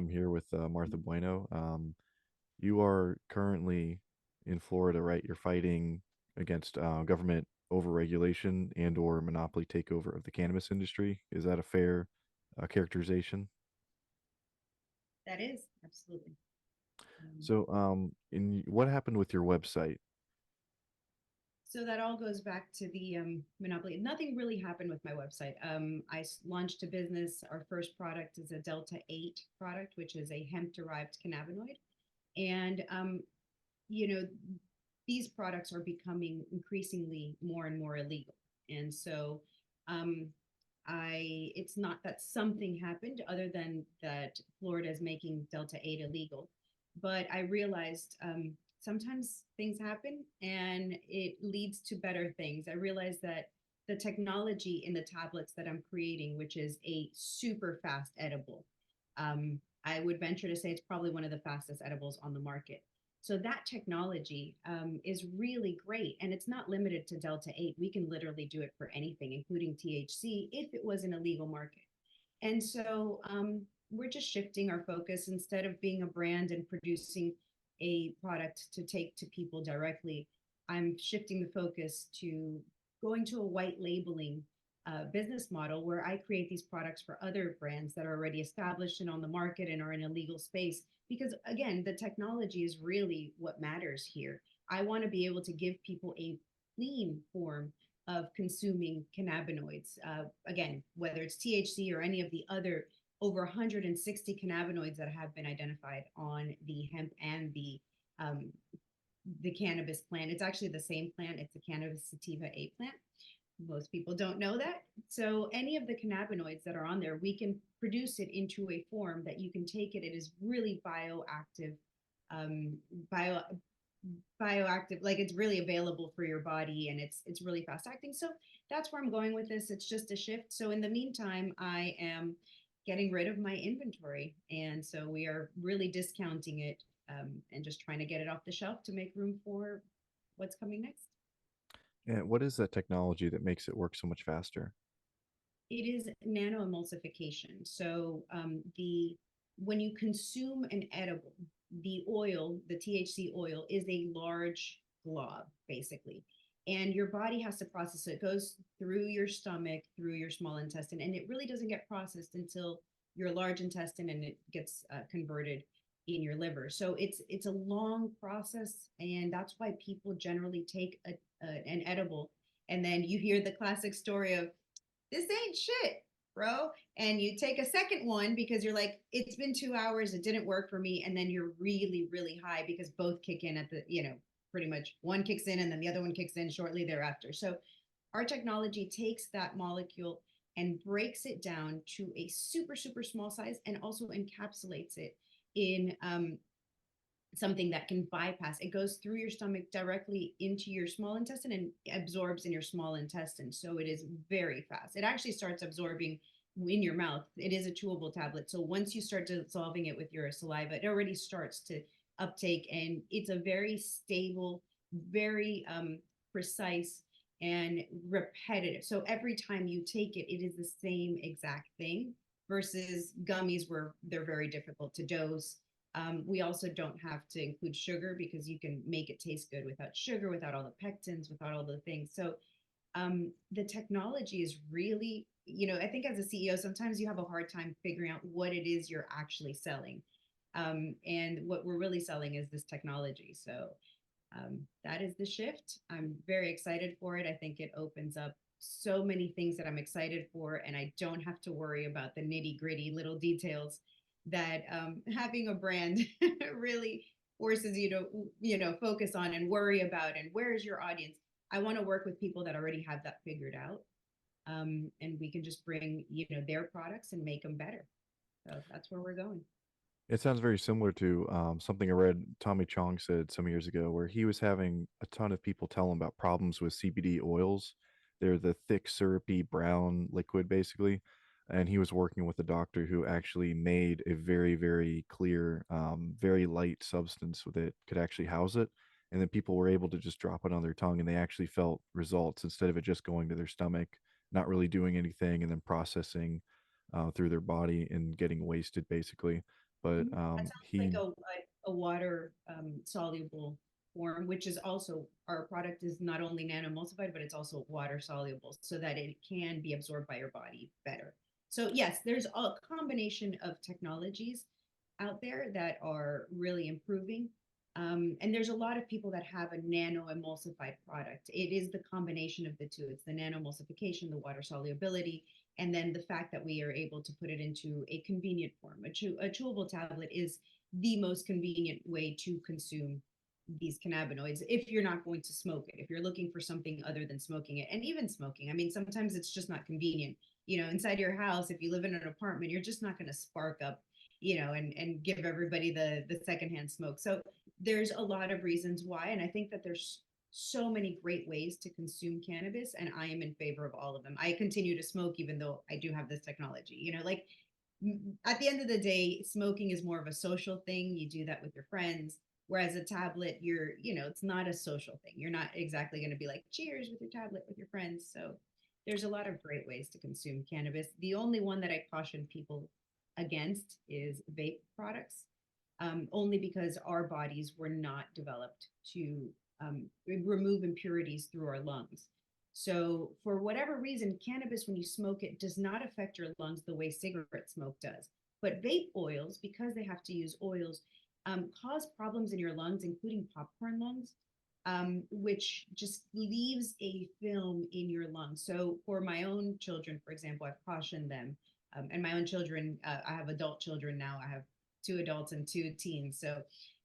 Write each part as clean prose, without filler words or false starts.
I'm here with Martha Bueno. You are currently in Florida, right? You're fighting against government overregulation and or monopoly takeover of the cannabis industry. Is that a fair characterization? That is absolutely. Um, So, what happened with your website? so that all goes back to the monopoly. Nothing really happened with my website. Launched a business. Our first product is a Delta 8 product, which is a hemp derived cannabinoid. And, you know, these products are becoming increasingly more and more illegal. And so um, it's not that something happened other than that Florida is making Delta 8 illegal. But I realized sometimes things happen and it leads to better things. I realized that the technology in the tablets that I'm creating, which is a super fast edible, I would venture to say it's probably one of the fastest edibles on the market. So that technology is really great, and it's not limited to Delta 8. We can literally do it for anything, including THC, if it was an illegal market. And so we're just shifting our focus instead of being a brand and producing a product to take to people directly. I'm shifting the focus to going to a white labeling business model where I create these products for other brands that are already established and on the market and are in a legal space. Because again, the technology is really what matters here. I want to be able to give people a clean form of consuming cannabinoids. Again, whether it's THC or any of the other over 160 cannabinoids that have been identified on the hemp and the cannabis plant. It's actually the same plant. It's a cannabis sativa 8 plant. Most people don't know that. So any of the cannabinoids that are on there, we can produce it into a form that you can take it. It is really bioactive, um, bio bioactive, like it's really available for your body and it's really fast acting. So that's where I'm going with this. It's just a shift. So in the meantime, I am getting rid of my inventory. And so we are really discounting it and just trying to get it off the shelf to make room for what's coming next. And what is that technology that makes it work so much faster? It is nanoemulsification. So the when you consume an edible, the oil, the THC oil, is a large glob, basically. And your body has to process it. It goes through your stomach, through your small intestine, and it really doesn't get processed until your large intestine and it gets converted in your liver. So it's a long process, and that's why people generally take an edible, and then you hear the classic story of this ain't shit, bro. And you take a second one because you're like, it's been 2 hours, it didn't work for me. And then you're really, really high because both kick in at pretty much one kicks in and then the other one kicks in shortly thereafter. So our technology takes that molecule and breaks it down to a super, super small size and also encapsulates it in something that can bypass. It goes through your stomach directly into your small intestine and absorbs in your small intestine. So it is very fast. It actually starts absorbing in your mouth. It is a chewable tablet. So once you start dissolving it with your saliva, it already starts to uptake, and it's a very stable, very precise and repetitive. So every time you take it, it is the same exact thing versus gummies where they're very difficult to dose. We also don't have to include sugar because you can make it taste good without sugar, without all the pectins, without all the things. So the technology is really, I think as a CEO, sometimes you have a hard time figuring out what it is you're actually selling. And what we're really selling is this technology. So that is the shift. I'm very excited for it. I think it opens up so many things that I'm excited for, and I don't have to worry about the nitty gritty little details that having a brand really forces you to, focus on and worry about. And where is your audience? I want to work with people that already have that figured out, and we can just bring, their products and make them better. So that's where we're going. It sounds very similar to something I read Tommy Chong said some years ago, where he was having a ton of people tell him about problems with CBD oils. They're the thick, syrupy, brown liquid, basically. And he was working with a doctor who actually made a very, very clear, very light substance that could actually house it. And then people were able to just drop it on their tongue and they actually felt results instead of it just going to their stomach, not really doing anything, and then processing through their body and getting wasted, basically. but That sounds like he a water soluble form, which is also our product is not only nanoemulsified, but it's also water soluble so that it can be absorbed by your body better. So yes, there's a combination of technologies out there that are really improving. And there's a lot of people that have a nano emulsified product. It is the combination of the two. It's the nano emulsification, the water solubility, and then the fact that we are able to put it into a convenient form. A chewable tablet is the most convenient way to consume these cannabinoids if you're not going to smoke it, if you're looking for something other than smoking it. And even smoking, I mean, sometimes it's just not convenient. Inside your house, if you live in an apartment, you're just not going to spark up, and give everybody the secondhand smoke. So there's a lot of reasons why, and I think that there's so many great ways to consume cannabis, and I am in favor of all of them. I continue to smoke even though I do have this technology. Like at the end of the day, smoking is more of a social thing. You do that with your friends. Whereas a tablet, it's not a social thing. You're not exactly going to be like, cheers with your tablet with your friends. So there's a lot of great ways to consume cannabis. The only one that I caution people against is vape products, only because our bodies were not developed to remove impurities through our lungs. So, for whatever reason, cannabis, when you smoke it, does not affect your lungs the way cigarette smoke does. But vape oils, because they have to use oils, cause problems in your lungs, including popcorn lungs, which just leaves a film in your lungs. So, for my own children, for example, I've cautioned them. And my own children, I have adult children now. I have two adults and two teens. So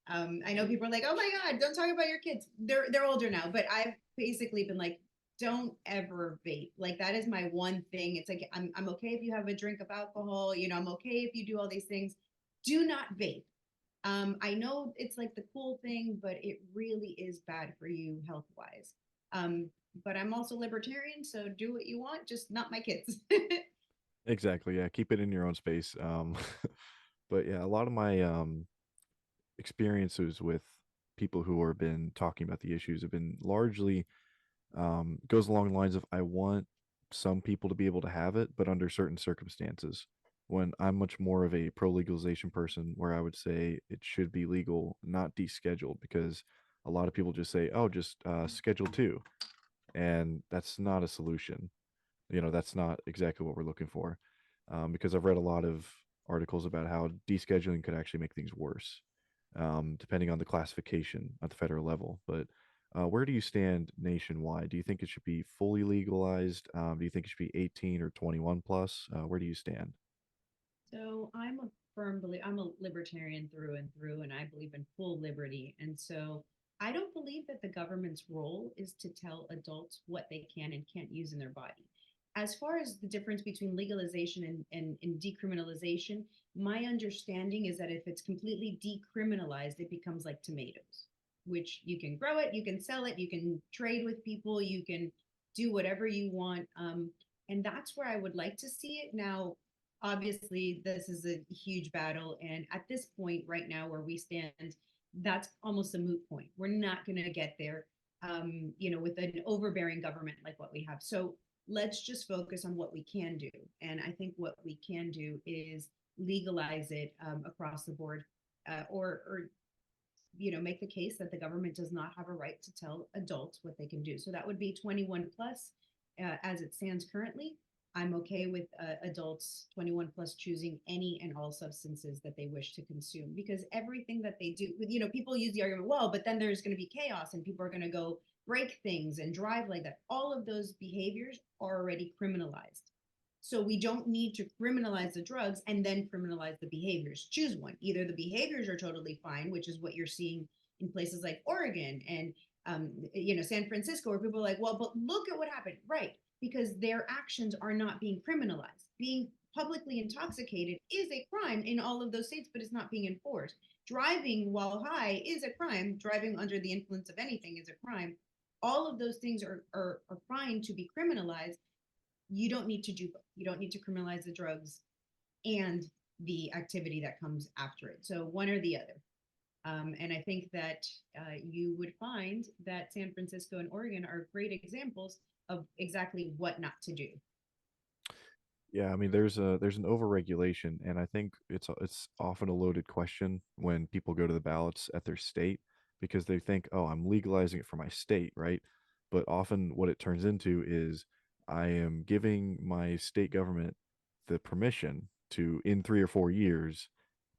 I know people are like, "Oh my God, don't talk about your kids." They're older now, but I've basically been like, "Don't ever vape." Like that is my one thing. It's like I'm okay if you have a drink of alcohol. I'm okay if you do all these things. Do not vape. I know it's like the cool thing, but it really is bad for you health wise. Um, but I'm also libertarian, so do what you want, just not my kids. exactly, yeah, keep it in your own space. But yeah, a lot of my experiences with people who have been talking about the issues have been largely goes along the lines of I want some people to be able to have it, but under certain circumstances. When I'm much more of a pro legalization person, where I would say it should be legal, not descheduled, because a lot of people just say, "Oh, just schedule two," and that's not a solution. That's not exactly what we're looking for, because I've read a lot of articles about how descheduling could actually make things worse, depending on the classification at the federal level. But where do you stand nationwide? Do you think it should be fully legalized? Do you think it should be 18 or 21 plus? Where do you stand? So I'm a libertarian through and through, and I believe in full liberty. And so I don't believe that the government's role is to tell adults what they can and can't use in their body. As far as the difference between legalization and decriminalization, my understanding is that if it's completely decriminalized, it becomes like tomatoes, which you can grow it, you can sell it, you can trade with people, you can do whatever you want. And that's where I would like to see it. Now, obviously this is a huge battle, and at this point right now where we stand, that's almost a moot point. We're not going to get there, with an overbearing government like what we have. So let's just focus on what we can do, and I think what we can do is legalize it across the board, or make the case that the government does not have a right to tell adults what they can do. So that would be 21 plus, as it stands currently. I'm okay with adults 21 plus choosing any and all substances that they wish to consume, because everything that they do, people use the argument, well, but then there's going to be chaos and people are going to go break things and drive like that. All of those behaviors are already criminalized. So we don't need to criminalize the drugs and then criminalize the behaviors. Choose one. Either the behaviors are totally fine, which is what you're seeing in places like Oregon and San Francisco, where people are like, well, but look at what happened, right? Because their actions are not being criminalized. Being publicly intoxicated is a crime in all of those states, but it's not being enforced. Driving while high is a crime. Driving under the influence of anything is a crime. All of those things are fine to be criminalized. You don't need to do both. You don't need to criminalize the drugs and the activity that comes after it. So one or the other. And I think that you would find that San Francisco and Oregon are great examples of exactly what not to do. Yeah, I mean, there's an overregulation, and I think it's often a loaded question when people go to the ballots at their state because they think, oh, I'm legalizing it for my state, right? But often what it turns into is I am giving my state government the permission to, in 3 or 4 years,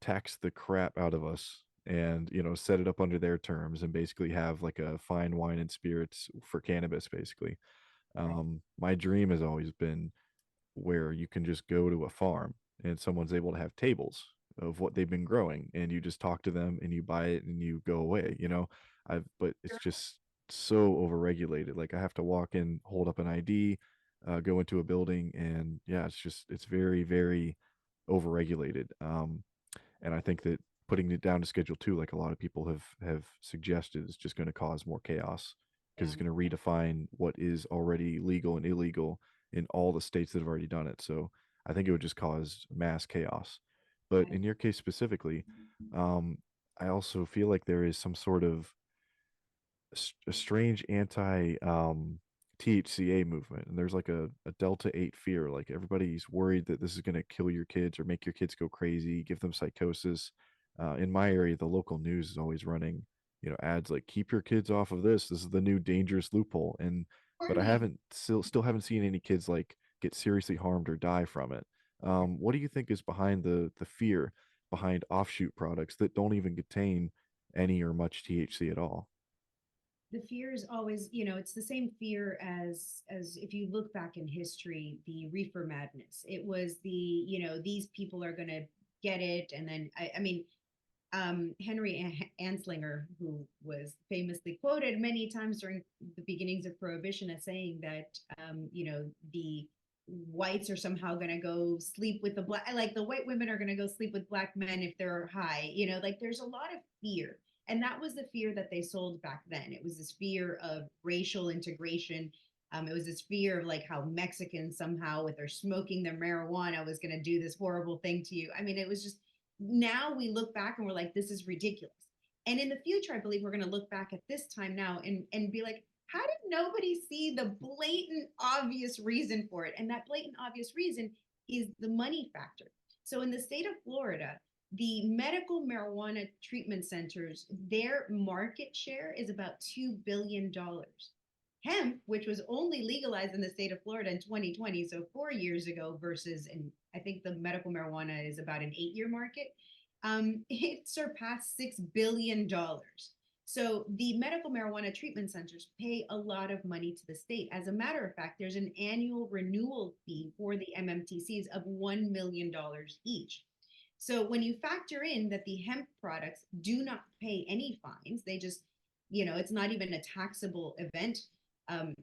tax the crap out of us and, set it up under their terms and basically have like a fine wine and spirits for cannabis, basically. Right. My dream has always been where you can just go to a farm and someone's able to have tables of what they've been growing and you just talk to them and you buy it and you go away. But it's just so overregulated. Like I have to walk in, hold up an ID, go into a building, and yeah, it's very, very overregulated. And I think that putting it down to Schedule 2, like a lot of people have suggested, is just going to cause more chaos because Yeah. it's going to redefine what is already legal and illegal in all the states that have already done it. So I think it would just cause mass chaos. But I, in your case specifically, um, I also feel like there is some sort of a strange anti THCA movement, and there's like a Delta 8 fear. Like everybody's worried that this is going to kill your kids or make your kids go crazy, give them psychosis. In my area, the local news is always running, ads like "keep your kids off of this. This is the new dangerous loophole." And but I Warning. haven't still haven't seen any kids like get seriously harmed or die from it. What do you think is behind the fear behind offshoot products that don't even contain any or much THC at all? The fear is always, it's the same fear as if you look back in history, the reefer madness. It was these people are going to get it. And then I mean, Henry Anslinger, who was famously quoted many times during the beginnings of Prohibition as saying that, the whites are somehow going to go sleep with the black, like the white women are going to go sleep with black men if they're high, like there's a lot of fear. And that was the fear that they sold back then. It was this fear of racial integration. It was this fear of like how Mexicans somehow, with their smoking their marijuana, was going to do this horrible thing to you. I mean, it was just, now we look back and we're like, this is ridiculous. And in the future, I believe we're going to look back at this time now and be like, how did nobody see the blatant, obvious reason for it? And that blatant, obvious reason is the money factor. So in the state of Florida, the medical marijuana treatment centers, their market share is about $2 billion. Hemp, which was only legalized in the state of Florida in 2020, so 4 years ago, versus, and I think the medical marijuana is about an 8-year market, it surpassed $6 billion. So the medical marijuana treatment centers pay a lot of money to the state. As a matter of fact, there's an annual renewal fee for the MMTCs of $1 million each. So when you factor in that the hemp products do not pay any fines, they just, it's not even a taxable event,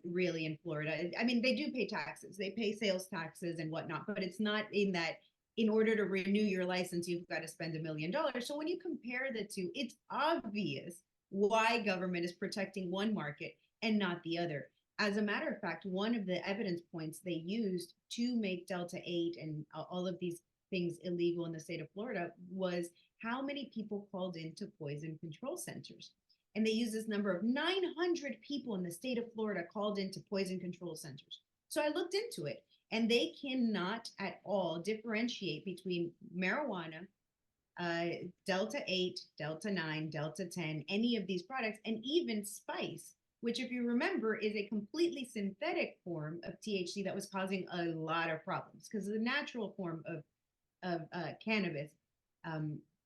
really, in Florida. I mean, they do pay taxes, they pay sales taxes and whatnot, but it's not in that in order to renew your license, you've got to spend $1 million. So when you compare the two, it's obvious why government is protecting one market and not the other. As a matter of fact, one of the evidence points they used to make Delta 8 and all of these things illegal in the state of Florida was how many people called into poison control centers. And they used this number of 900 people in the state of Florida called into poison control centers. So I looked into it, and they cannot at all differentiate between marijuana, Delta 8, Delta 9, Delta 10, any of these products, and even spice, which, if you remember, is a completely synthetic form of THC that was causing a lot of problems because the natural form of cannabis,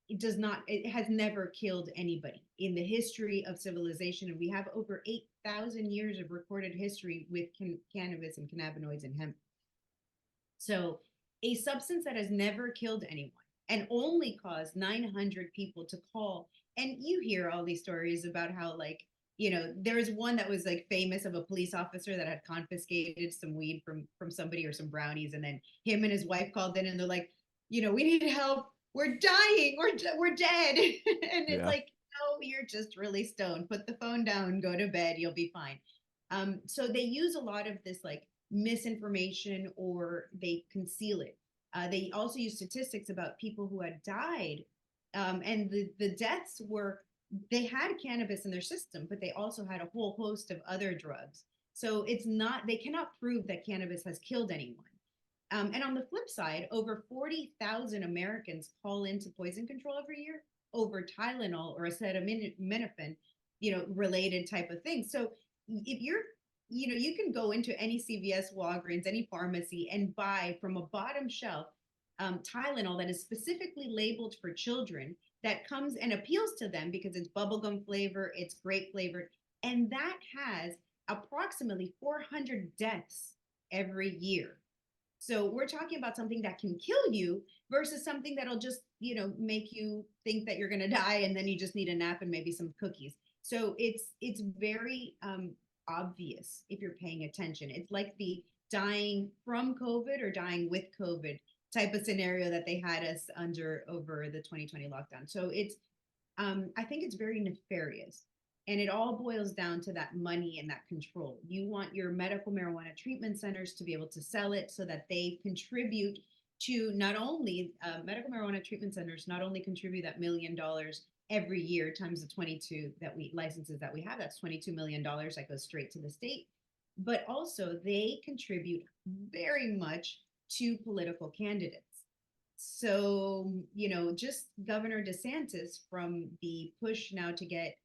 it does not, it has never killed anybody in the history of civilization. And we have over 8,000 years of recorded history with cannabis and cannabinoids and hemp. So a substance that has never killed anyone and only caused 900 people to call. And you hear all these stories about how, like, there was one that was like famous of a police officer that had confiscated some weed from somebody or some brownies, and then him and his wife called in and they're like, we need help. We're dying. We're dead. And it's Yeah. like, no, you're just really stoned. Put the phone down, go to bed, you'll be fine. So they use a lot of this like misinformation, or they conceal it. They also use statistics about people who had died, and the deaths were, they had cannabis in their system, but they also had a whole host of other drugs. So it's not, they cannot prove that cannabis has killed anyone. And on the flip side, over 40,000 Americans call into poison control every year over Tylenol or acetaminophen, related type of thing. So if you can go into any CVS, Walgreens, any pharmacy and buy from a bottom shelf Tylenol that is specifically labeled for children that comes and appeals to them because it's bubblegum flavor, it's grape flavored, and that has approximately 400 deaths every year. So we're talking about something that can kill you versus something that'll just, make you think that you're going to die and then you just need a nap and maybe some cookies. So it's very obvious if you're paying attention. It's like the dying from COVID or dying with COVID type of scenario that they had us under over the 2020 lockdown. So I think it's very nefarious. And it all boils down to that money and that control. You want your medical marijuana treatment centers to be able to sell it so that they contribute to not only medical marijuana treatment centers, not only contribute that $1 million every year times the 22 that we licenses that we have, that's $22 million that goes straight to the state, but also they contribute very much to political candidates. So, just Governor DeSantis from the push now to get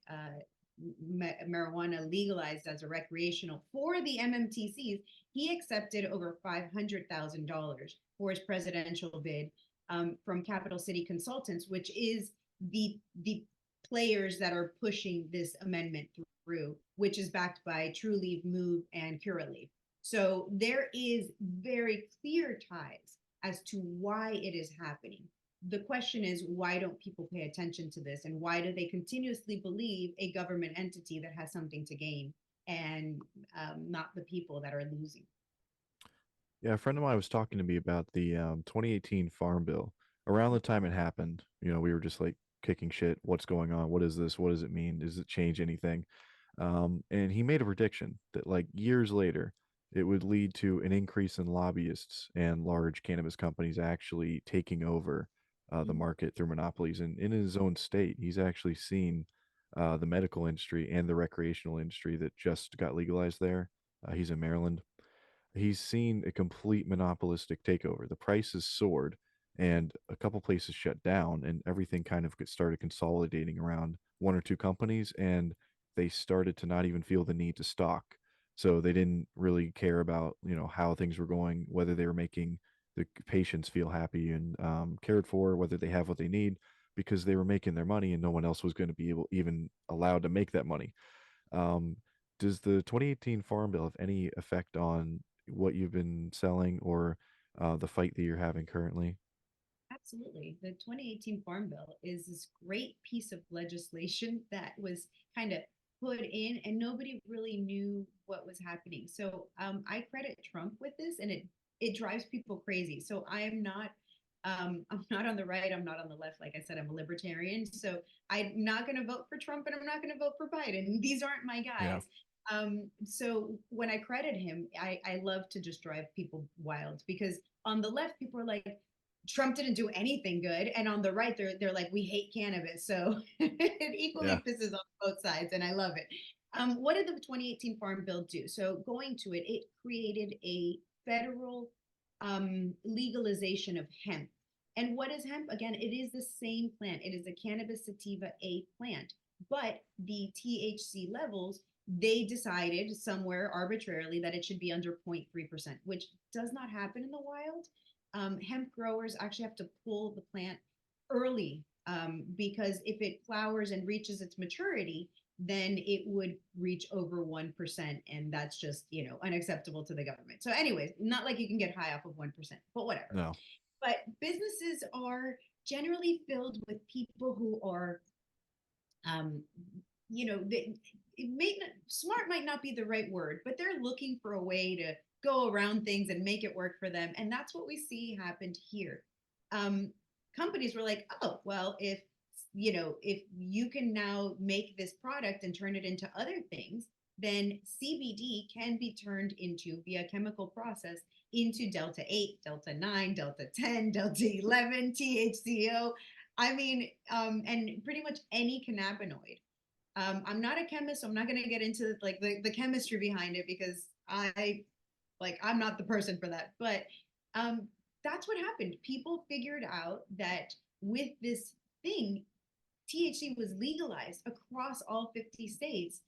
marijuana legalized as a recreational for the MMTCs, he accepted over $500,000 for his presidential bid from Capital City Consultants, which is the players that are pushing this amendment through, which is backed by Trulieve, Move, and Curaleaf. So there is very clear ties as to why it is happening. The question is, why don't people pay attention to this, and why do they continuously believe a government entity that has something to gain and not the people that are losing? Yeah, a friend of mine was talking to me about the 2018 Farm Bill. Around the time it happened, we were just like kicking shit. What's going on? What is this? What does it mean? Does it change anything? And he made a prediction that like years later, it would lead to an increase in lobbyists and large cannabis companies actually taking over the Mm-hmm. market through monopolies. And in his own state, he's actually seen the medical industry and the recreational industry that just got legalized there. He's in Maryland. He's seen a complete monopolistic takeover. The prices soared, and a couple places shut down, and everything kind of started consolidating around one or two companies, and they started to not even feel the need to stock. So they didn't really care about how things were going, whether they were making the patients feel happy and cared for, whether they have what they need, because they were making their money, and no one else was going to be able even allowed to make that money. Um, does the 2018 Farm Bill have any effect on what you've been selling or the fight that you're having currently? Absolutely. The 2018 Farm Bill is this great piece of legislation that was kind of put in and nobody really knew what was happening. So I credit Trump with this, and it drives people crazy. So I'm not on the right, I'm not on the left. Like I said, I'm a libertarian. So I'm not going to vote for Trump and I'm not going to vote for Biden. These aren't my Yeah. guys. So when I credit him, I love to just drive people wild because on the left, people are like, Trump didn't do anything good, and on the right, they're like, we hate cannabis. So it Yeah. equally pisses off both sides, and I love it. What did the 2018 Farm Bill do? So going to it, it created a federal legalization of hemp. And what is hemp? Again, it is the same plant. It is a cannabis sativa A plant, but the THC levels, they decided somewhere arbitrarily that it should be under 0.3%, which does not happen in the wild. Hemp growers actually have to pull the plant early because if it flowers and reaches its maturity, then it would reach over 1%. And that's just, unacceptable to the government. So, anyways, not like you can get high off of 1%, but whatever. No. But businesses are generally filled with people who are, um, it may not, smart might not be the right word, but they're looking for a way to go around things and make it work for them. And that's what we see happened here. Um, Companies were like, oh, well, if you can now make this product and turn it into other things, then CBD can be turned into via chemical process into Delta 8, Delta 9, Delta 10, Delta 11, THCO. I mean, and pretty much any cannabinoid. I'm not a chemist, so I'm not going to get into like the chemistry behind it because I'm not the person for that. But Um, that's what happened. People figured out that with this thing, THC was legalized across all 50 states.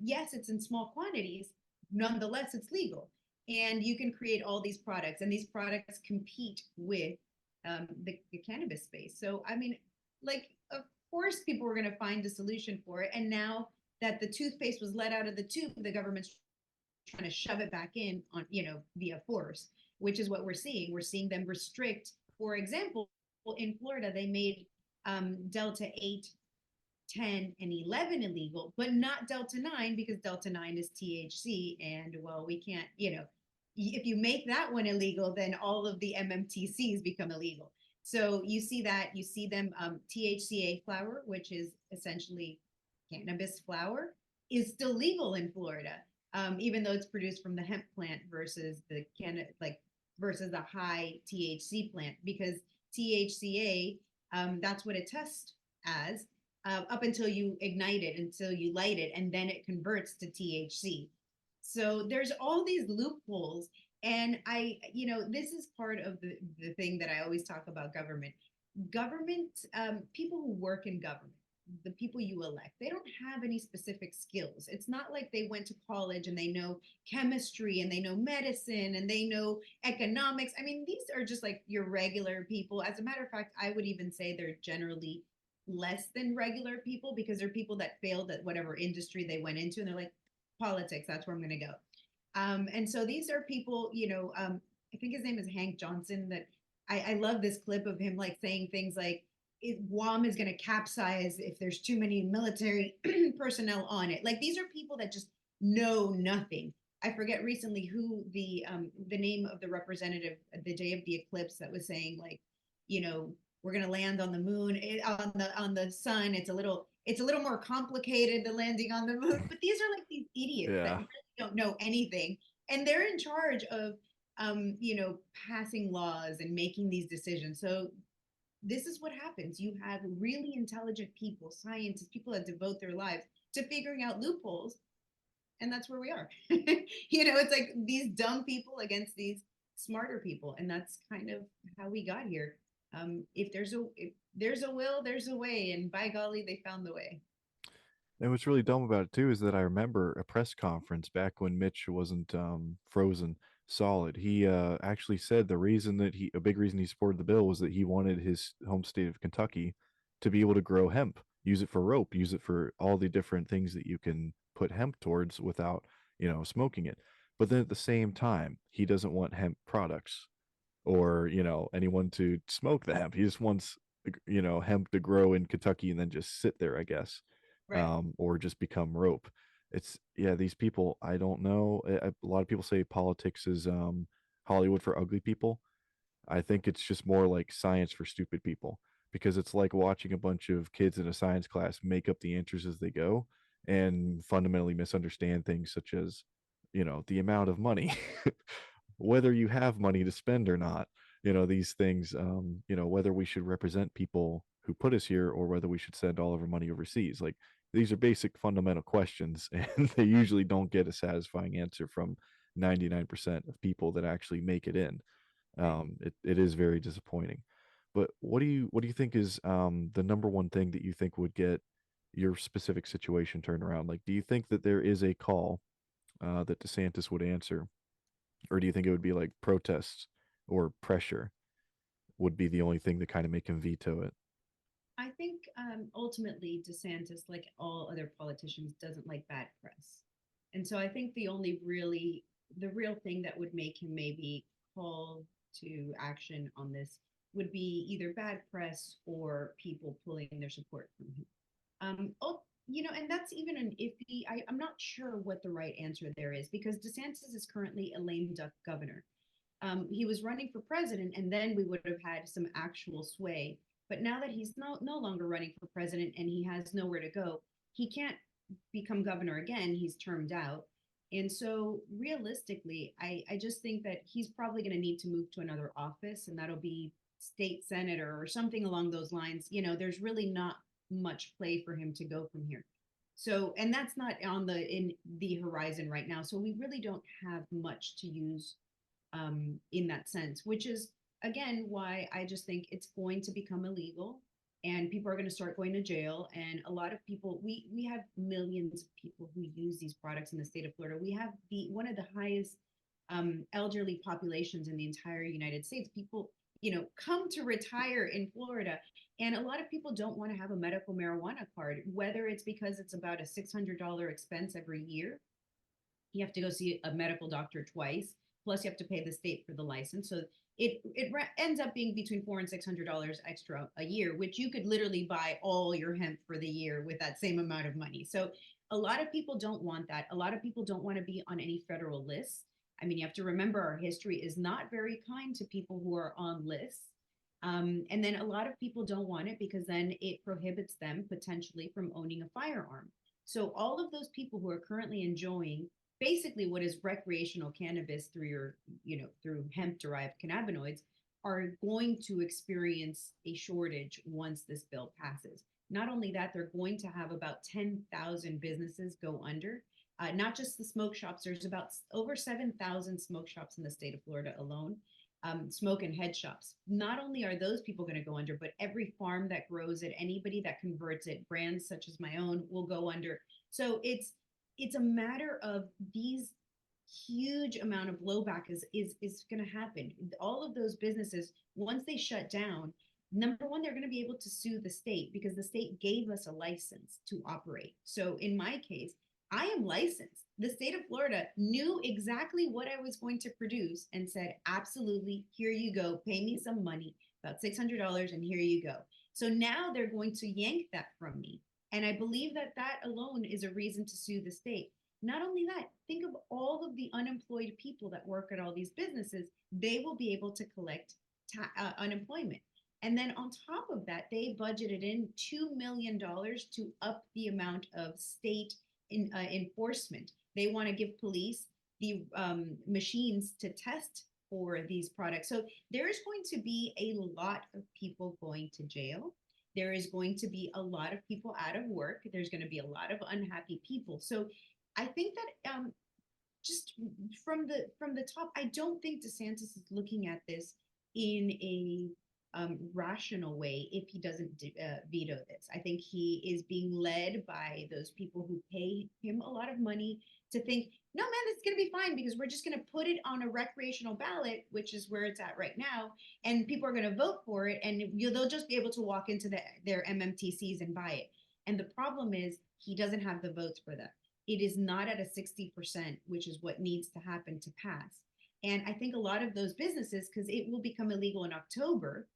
Yes, it's in small quantities. Nonetheless, it's legal. And you can create all these products, and these products compete with the cannabis space. So, I mean, like, of course, people were going to find a solution for it. And now that the toothpaste was let out of the tube, the government's trying to shove it back in on, via force, which is what we're seeing. We're seeing them restrict, for example, in Florida, they made Delta 8, 10, and 11 illegal, but not Delta 9 because Delta 9 is THC. And well, we can't, if you make that one illegal, then all of the MMTCs become illegal. So you see that, you see them, THCA flower, which is essentially cannabis flower, is still legal in Florida, even though it's produced from the hemp plant versus the versus the high THC plant, because THCA, that's what it tests as, up until you ignite it, until you light it, and then it converts to THC. So there's all these loopholes. And this is part of the thing that I always talk about government. Government, people who work in government, the people you elect, they don't have any specific skills. It's not like they went to college and they know chemistry and they know medicine and they know economics. I mean, these are just like your regular people. As a matter of fact, I would even say they're generally less than regular people because they're people that failed at whatever industry they went into and they're like, politics, that's where I'm going to go. And so these are people, I think his name is Hank Johnson, that I love this clip of him like saying things like, Guam is going to capsize if there's too many military personnel on it. Like these are people that just know nothing. I forget recently who the name of the representative the day of the eclipse that was saying like, we're going to land on the moon, on the sun. It's a little more complicated than landing on the moon. But these are like these idiots that Yeah. really don't know anything, and they're in charge of passing laws and making these decisions. So this is what happens. You have really intelligent people, scientists, people that devote their lives to figuring out loopholes, and that's where we are. It's like these dumb people against these smarter people, and that's kind of how we got here. If there's a will, there's a way, and by golly, they found the way. And what's really dumb about it too is that I remember a press conference back when Mitch wasn't frozen solid. He actually said the reason that a big reason he supported the bill was that he wanted his home state of Kentucky to be able to grow hemp, use it for rope, use it for all the different things that you can put hemp towards without, smoking it. But then at the same time, he doesn't want hemp products or anyone to smoke the hemp. He just wants hemp to grow in Kentucky and then just sit there, I guess, Right. or just become rope. It's yeah, these people. I don't know. A lot of people say politics is Hollywood for ugly people. I think it's just more like science for stupid people because it's like watching a bunch of kids in a science class make up the answers as they go and fundamentally misunderstand things such as, the amount of money, whether you have money to spend or not, these things, whether we should represent people who put us here or whether we should send all of our money overseas. Like these are basic fundamental questions, and they usually don't get a satisfying answer from 99% of people that actually make it in. Right. It is very disappointing. But what do you think is the number one thing that you think would get your specific situation turned around? Like, do you think that there is a call that DeSantis would answer, or do you think it would be like protests or pressure would be the only thing that kind of make him veto it? I think ultimately DeSantis, like all other politicians, doesn't like bad press. And so I think the real thing that would make him maybe call to action on this would be either bad press or people pulling their support from him. And that's even an iffy. I'm not sure what the right answer there is because DeSantis is currently a lame duck governor. He was running for president, and then we would have had some actual sway. But now that he's no longer running for president and he has nowhere to go, he can't become governor again. He's termed out. And so realistically, I just think that he's probably going to need to move to another office, and that'll be state senator or something along those lines. There's really not much play for him to go from here. So, and that's not in the horizon right now. So we really don't have much to use in that sense, which is again why I just think it's going to become illegal and people are going to start going to jail. And a lot of people, we have millions of people who use these products in the state of Florida. We have the one of the highest elderly populations in the entire United States. People, come to retire in Florida. And a lot of people don't want to have a medical marijuana card, whether it's because it's about a $600 expense every year. You have to go see a medical doctor twice, plus you have to pay the state for the license. So it ends up being between $400 and $600 extra a year, which you could literally buy all your hemp for the year with that same amount of money. So a lot of people don't want that. A lot of people don't want to be on any federal lists. I mean, you have to remember our history is not very kind to people who are on lists. And then a lot of people don't want it because then it prohibits them potentially from owning a firearm. So all of those people who are currently enjoying basically what is recreational cannabis through through hemp derived cannabinoids are going to experience a shortage once this bill passes. Not only that, they're going to have about 10,000 businesses go under. Not just the smoke shops, there's about over 7,000 smoke shops in the state of Florida alone. Smoke and head shops. Not only are those people going to go under, but every farm that grows it, anybody that converts it, brands such as my own will go under. So it's a matter of these huge amount of blowback is going to happen. All of those businesses, once they shut down, number one, they're going to be able to sue the state because the state gave us a license to operate. So in my case, I am licensed. The state of Florida knew exactly what I was going to produce and said, absolutely, here you go. Pay me some money, about $600, and here you go. So now they're going to yank that from me. And I believe that that alone is a reason to sue the state. Not only that, think of all of the unemployed people that work at all these businesses. They will be able to collect unemployment. And then on top of that, they budgeted in $2 million to up the amount of state enforcement. They want to give police the machines to test for these products. So there is going to be a lot of people going to jail. There is going to be a lot of people out of work. There's going to be a lot of unhappy people. So I think that just from the top, I don't think DeSantis is looking at this in a rational way if he doesn't veto this. I think he is being led by those people who pay him a lot of money to think, no, man, it's going to be fine because we're just going to put it on a recreational ballot, which is where it's at right now, and people are going to vote for it, and they'll just be able to walk into their MMTCs and buy it. And the problem is he doesn't have the votes for that. It is not at a 60%, which is what needs to happen to pass. And I think a lot of those businesses, because it will become illegal in October,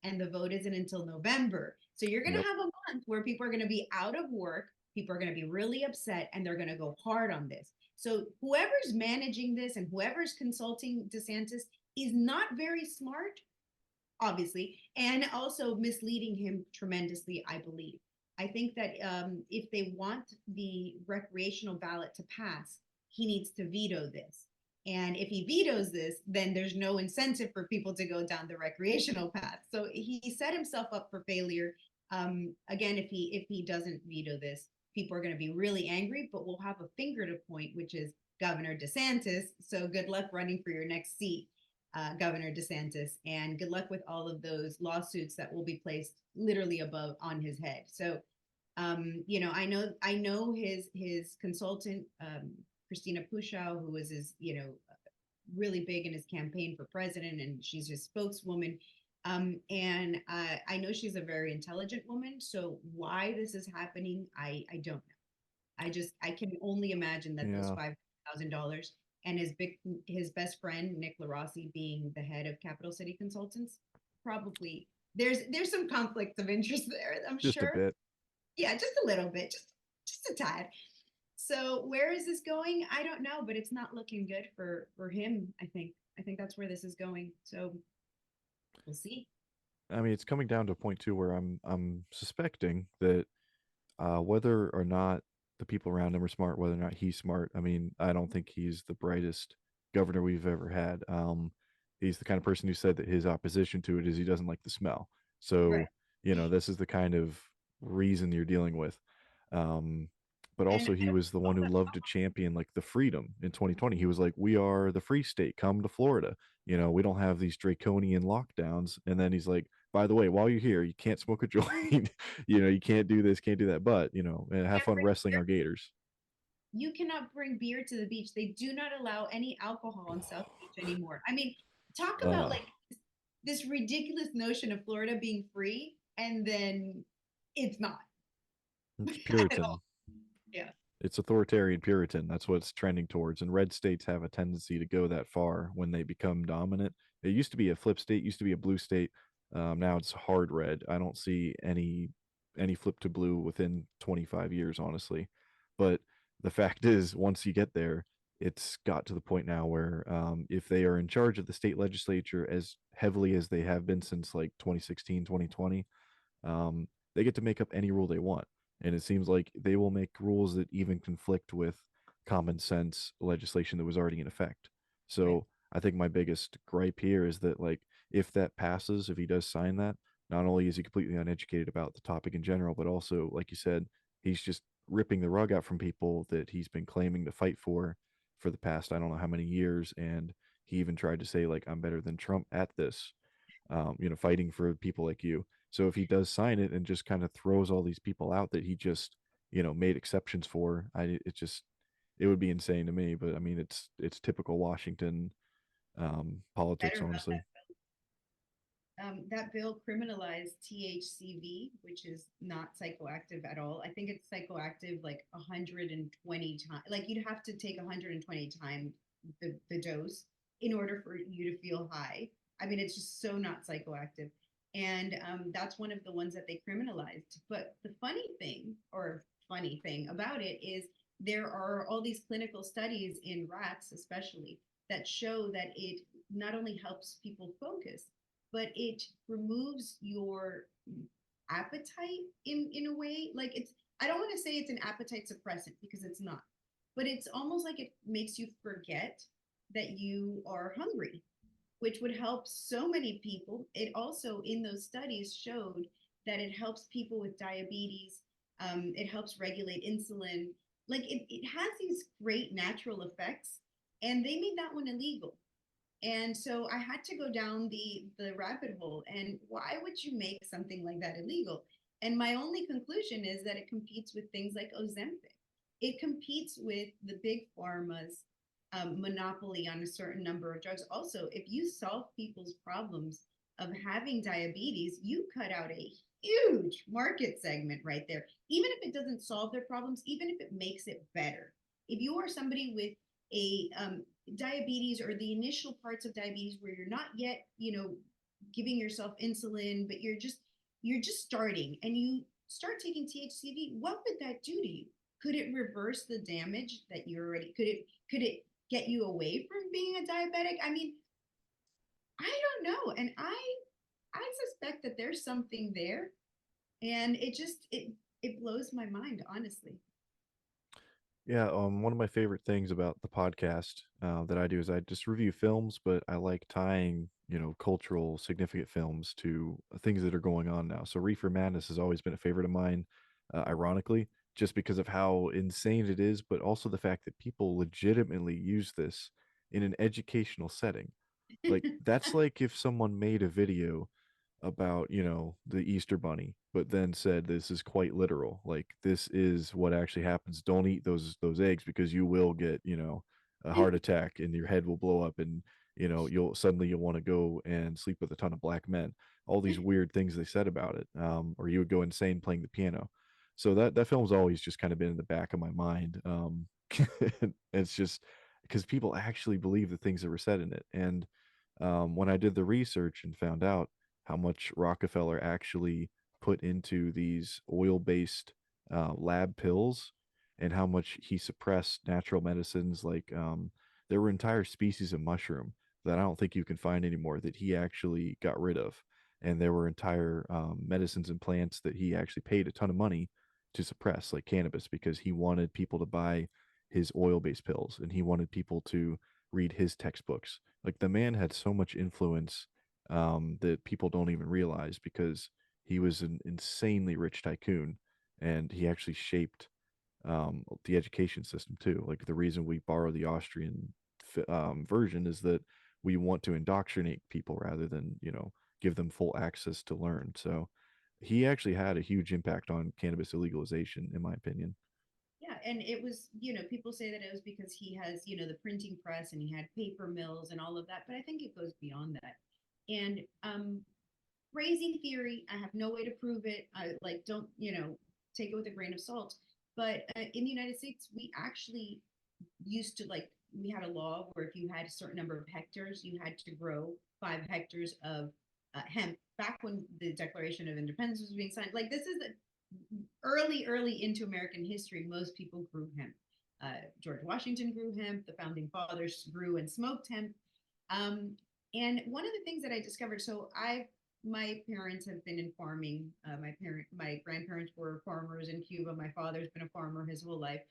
and the vote isn't until November. So you're going to Yep. have a month where people are going to be out of work, people are going to be really upset, and they're going to go hard on this. So whoever's managing this and whoever's consulting DeSantis is not very smart, obviously, and also misleading him tremendously, I believe. I think that if they want the recreational ballot to pass, he needs to veto this. And if he vetoes this, then there's no incentive for people to go down the recreational path. So he set himself up for failure. Again, if he doesn't veto this, people are going to be really angry, but we'll have a finger to point, which is Governor DeSantis. So good luck running for your next seat, Governor DeSantis, and good luck with all of those lawsuits that will be placed literally above on his head. So, I know his consultant, Christina Pushaw, who was his, really big in his campaign for president, and she's his spokeswoman. And I know she's a very intelligent woman. So why this is happening, I don't know. I can only imagine that those Yeah. $5,000 and his best friend Nick LaRossi being the head of Capital City Consultants, probably there's some conflicts of interest there, I'm Just a sure. bit. Yeah, just a little bit, just a tad. So where is this going? I don't know, but it's not looking good for him. I think that's where this is going. So we'll see. I mean, it's coming down to a point too where I'm suspecting that whether or not the people around him are smart, whether or not he's smart. I mean, I don't think he's the brightest governor we've ever had. He's the kind of person who said that his opposition to it is he doesn't like the smell. Right. So, this is the kind of reason you're dealing with. Um, but And also he I was the one who loved to champion like the freedom in 2020. He was like, "We are the free state. Come to Florida. You know, we don't have these draconian lockdowns." And then he's like, "By the way, while you're here, you can't smoke a joint. You know, you can't do this, can't do that. But you know, and have can't fun bring wrestling beer. our gators." You cannot bring beer to the beach. They do not allow any alcohol on South Beach anymore. I mean, talk about Uh, like this ridiculous notion of Florida being free, and then it's not it's at all. Puritan. Yeah, It's authoritarian Puritan. That's what it's trending towards. And red states have a tendency to go that far when they become dominant. It used to be a flip state, used to be a blue state. Now it's hard red. I don't see any flip to blue within 25 years, honestly. But the fact is, once you get there, it's got to the point now where if they are in charge of the state legislature as heavily as they have been since like 2016, 2020, they get to make up any rule they want. And it seems like they will make rules that even conflict with common sense legislation that was already in effect. right. So I think my biggest gripe here is that, like, if that passes, if he does sign that, not only is he completely uneducated about the topic in general, but also, like you said, he's just ripping the rug out from people that he's been claiming to fight for the past I don't know how many years. And he even tried to say, like, I'm better than Trump at this, you know, fighting for people like you. So if he does sign it and just kind of throws all these people out that he just, you know, made exceptions for, it just it would be insane to me. But I mean, it's typical Washington politics, Better about honestly. that bill criminalized THCV, which is not psychoactive at all. I think it's psychoactive like 120 times. Like you'd have to take 120 times the dose in order for you to feel high. I mean, it's just so not psychoactive. And that's one of the ones that they criminalized. But the funny thing about it is there are all these clinical studies in rats, especially, that show that it not only helps people focus, but it removes your appetite in a way. Like it's, I don't want to say it's an appetite suppressant because it's not, but it's almost like it makes you forget that you are hungry, which would help so many people. It also in those studies showed that it helps people with diabetes. It helps regulate insulin. Like it has these great natural effects, and they made that one illegal. And so I had to go down the rabbit hole. And why would you make something like that illegal? And my only conclusion is that it competes with things like Ozempic. It competes with the big pharma's monopoly on a certain number of drugs. Also, if you solve people's problems of having diabetes, you cut out a huge market segment right there. Even if it doesn't solve their problems, even if it makes it better. If you are somebody with a diabetes or the initial parts of diabetes where you're not yet, giving yourself insulin, but you're just starting and you start taking THCV, what would that do to you? Could it reverse the damage that you already could it get you away from being a diabetic? I mean, I don't know. And I suspect that there's something there, and it blows my mind, honestly. Yeah, one of my favorite things about the podcast that I do is I just review films, but I like tying, you know, cultural significant films to things that are going on now. So Reefer Madness has always been a favorite of mine, ironically, just because of how insane it is, but also the fact that people legitimately use this in an educational setting. Like that's like if someone made a video about, you know, the Easter bunny, but then said this is quite literal. Like this is what actually happens. Don't eat those eggs because you will get, you know, a heart attack and your head will blow up and you know you'll want to go and sleep with a ton of black men. All these weird things they said about it, or you would go insane playing the piano. So that film's always just kind of been in the back of my mind. It's just because people actually believe the things that were said in it, and when I did the research and found out how much Rockefeller actually put into these oil based lab pills and how much he suppressed natural medicines. Like there were entire species of mushroom that I don't think you can find anymore that he actually got rid of. And there were entire medicines and plants that he actually paid a ton of money to suppress, like cannabis, because he wanted people to buy his oil based pills and he wanted people to read his textbooks. Like the man had so much influence that people don't even realize because he was an insanely rich tycoon and he actually shaped the education system too. Like the reason we borrow the Austrian version is that we want to indoctrinate people rather than give them full access to learn. So he actually had a huge impact on cannabis illegalization, in my opinion. Yeah, and it was, people say that it was because he has, the printing press and he had paper mills and all of that, but I think it goes beyond that. And crazy theory, I have no way to prove it. I like don't, take it with a grain of salt. But in the United States, we actually used to like we had a law where if you had a certain number of hectares, you had to grow 5 hectares of hemp. Back when the Declaration of Independence was being signed, like this is the early into American history. Most people grew hemp. George Washington grew hemp. The founding fathers grew and smoked hemp. Um, and one of the things that I discovered, so my parents have been in farming. My grandparents were farmers in Cuba. My father's been a farmer his whole life,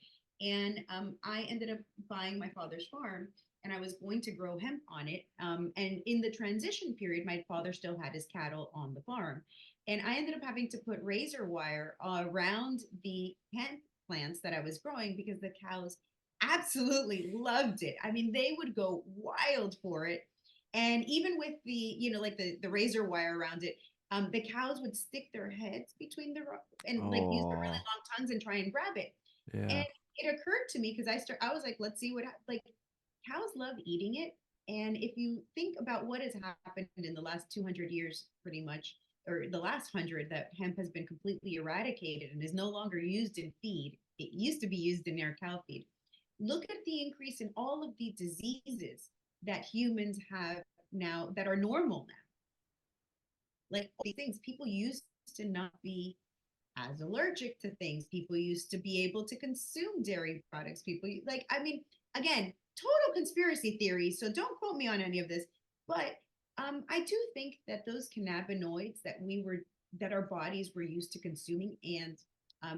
and I ended up buying my father's farm, and I was going to grow hemp on it. And in the transition period, my father still had his cattle on the farm, and I ended up having to put razor wire around the hemp plants that I was growing because the cows absolutely loved it. I mean, they would go wild for it. And even with the, like the razor wire around it, the cows would stick their heads between the and like use their really Oh, long tongues and try and grab it. And yeah. it occurred to me because I was like, let's see what like cows love eating it. And if you think about what has happened in the last 200 years, pretty much, or the last 100, that hemp has been completely eradicated and is no longer used in feed. It used to be used in our cow feed. Look at the increase in all of the diseases that humans have now that are normal now. Like all these things, people used to not be as allergic to things. People used to be able to consume dairy products. People like, I mean, again, total conspiracy theories. So don't quote me on any of this. But I do think that those cannabinoids that our bodies were used to consuming, and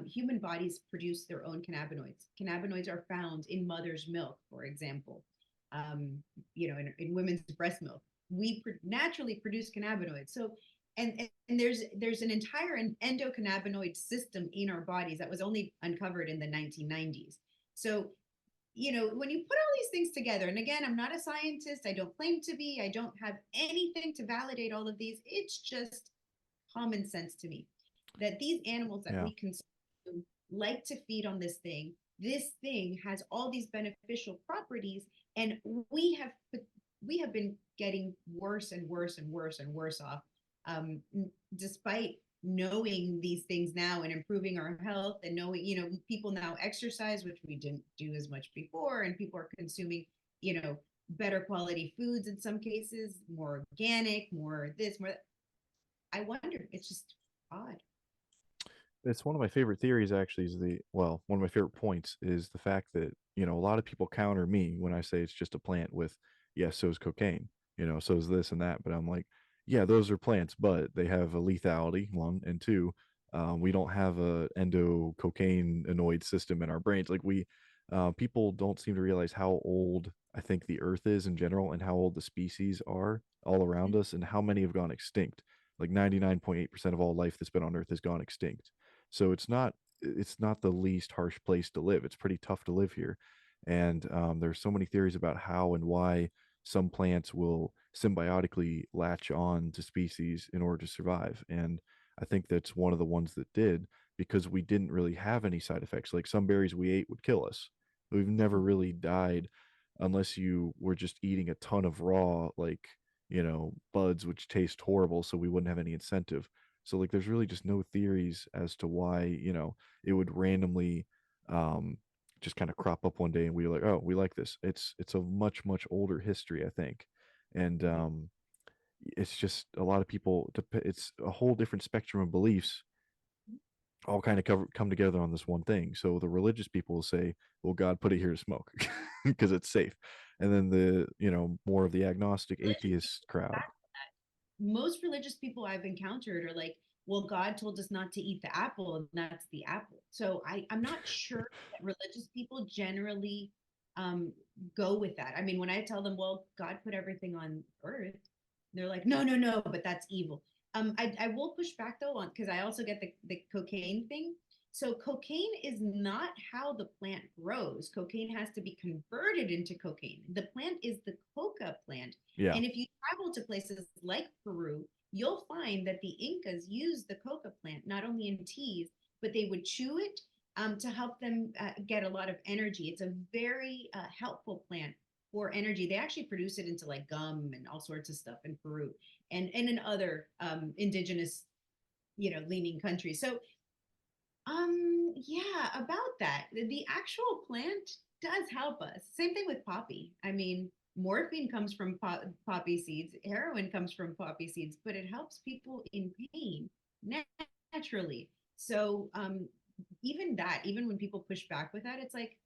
human bodies produce their own cannabinoids. Cannabinoids are found in mother's milk, for example. Um, in women's breast milk, we naturally produce cannabinoids. So and there's an entire endocannabinoid system in our bodies that was only uncovered in the 1990s. So when you put all these things together, and again, I'm not a scientist, I don't claim to be, I don't have anything to validate all of these, it's just common sense to me that these animals that Yeah. we consume like to feed on this thing has all these beneficial properties, and we have we have been getting worse and worse and worse and worse off, um, despite knowing these things now and improving our health, and knowing, people now exercise, which we didn't do as much before, and people are consuming, better quality foods in some cases, more organic, more this, more that. I wonder, it's just odd. It's one of my favorite theories actually is one of my favorite points is the fact that, a lot of people counter me when I say it's just a plant with, yes, so is cocaine, so is this and that. But I'm like, yeah, those are plants, but they have a lethality, one, and two, we don't have a endococainoid system in our brains. Like people don't seem to realize how old I think the earth is in general and how old the species are all around us and how many have gone extinct. Like 99.8% of all life that's been on earth has gone extinct, so it's not the least harsh place to live. It's pretty tough to live here. And there's so many theories about how and why some plants will symbiotically latch on to species in order to survive. And I think that's one of the ones that did, because we didn't really have any side effects. Like some berries we ate would kill us. We've never really died unless you were just eating a ton of raw, like, buds, which taste horrible. So we wouldn't have any incentive. So like there's really just no theories as to why, it would randomly um just kind of crop up one day and we were like, oh, we like this. It's a much, much older history, I think. And Right. it's just a lot of people it's a whole different spectrum of beliefs all kind of come together on this one thing. So the religious people will say, well, God put it here to smoke because it's safe. And then the, more of the agnostic Religious atheist crowd. Most religious people I've encountered are like, well, God told us not to eat the apple, and that's the apple. So I'm not sure that religious people generally um, go with that. I mean, when I tell them, well, God put everything on earth, they're like, no, no, no, but that's evil. I will push back though on, because I also get the cocaine thing. So cocaine is not how the plant grows. Cocaine has to be converted into cocaine. The plant is the coca plant. Yeah. And if you travel to places like Peru, you'll find that the Incas used the coca plant not only in teas, but they would chew it to help them get a lot of energy. It's a very helpful plant for energy. They actually produce it into like gum and all sorts of stuff in Peru and in other indigenous, leaning countries. So yeah, about that. The actual plant does help us. Same thing with poppy. I mean, morphine comes from poppy seeds, heroin comes from poppy seeds, but it helps people in pain naturally. So, even that, even when people push back with that, it's like,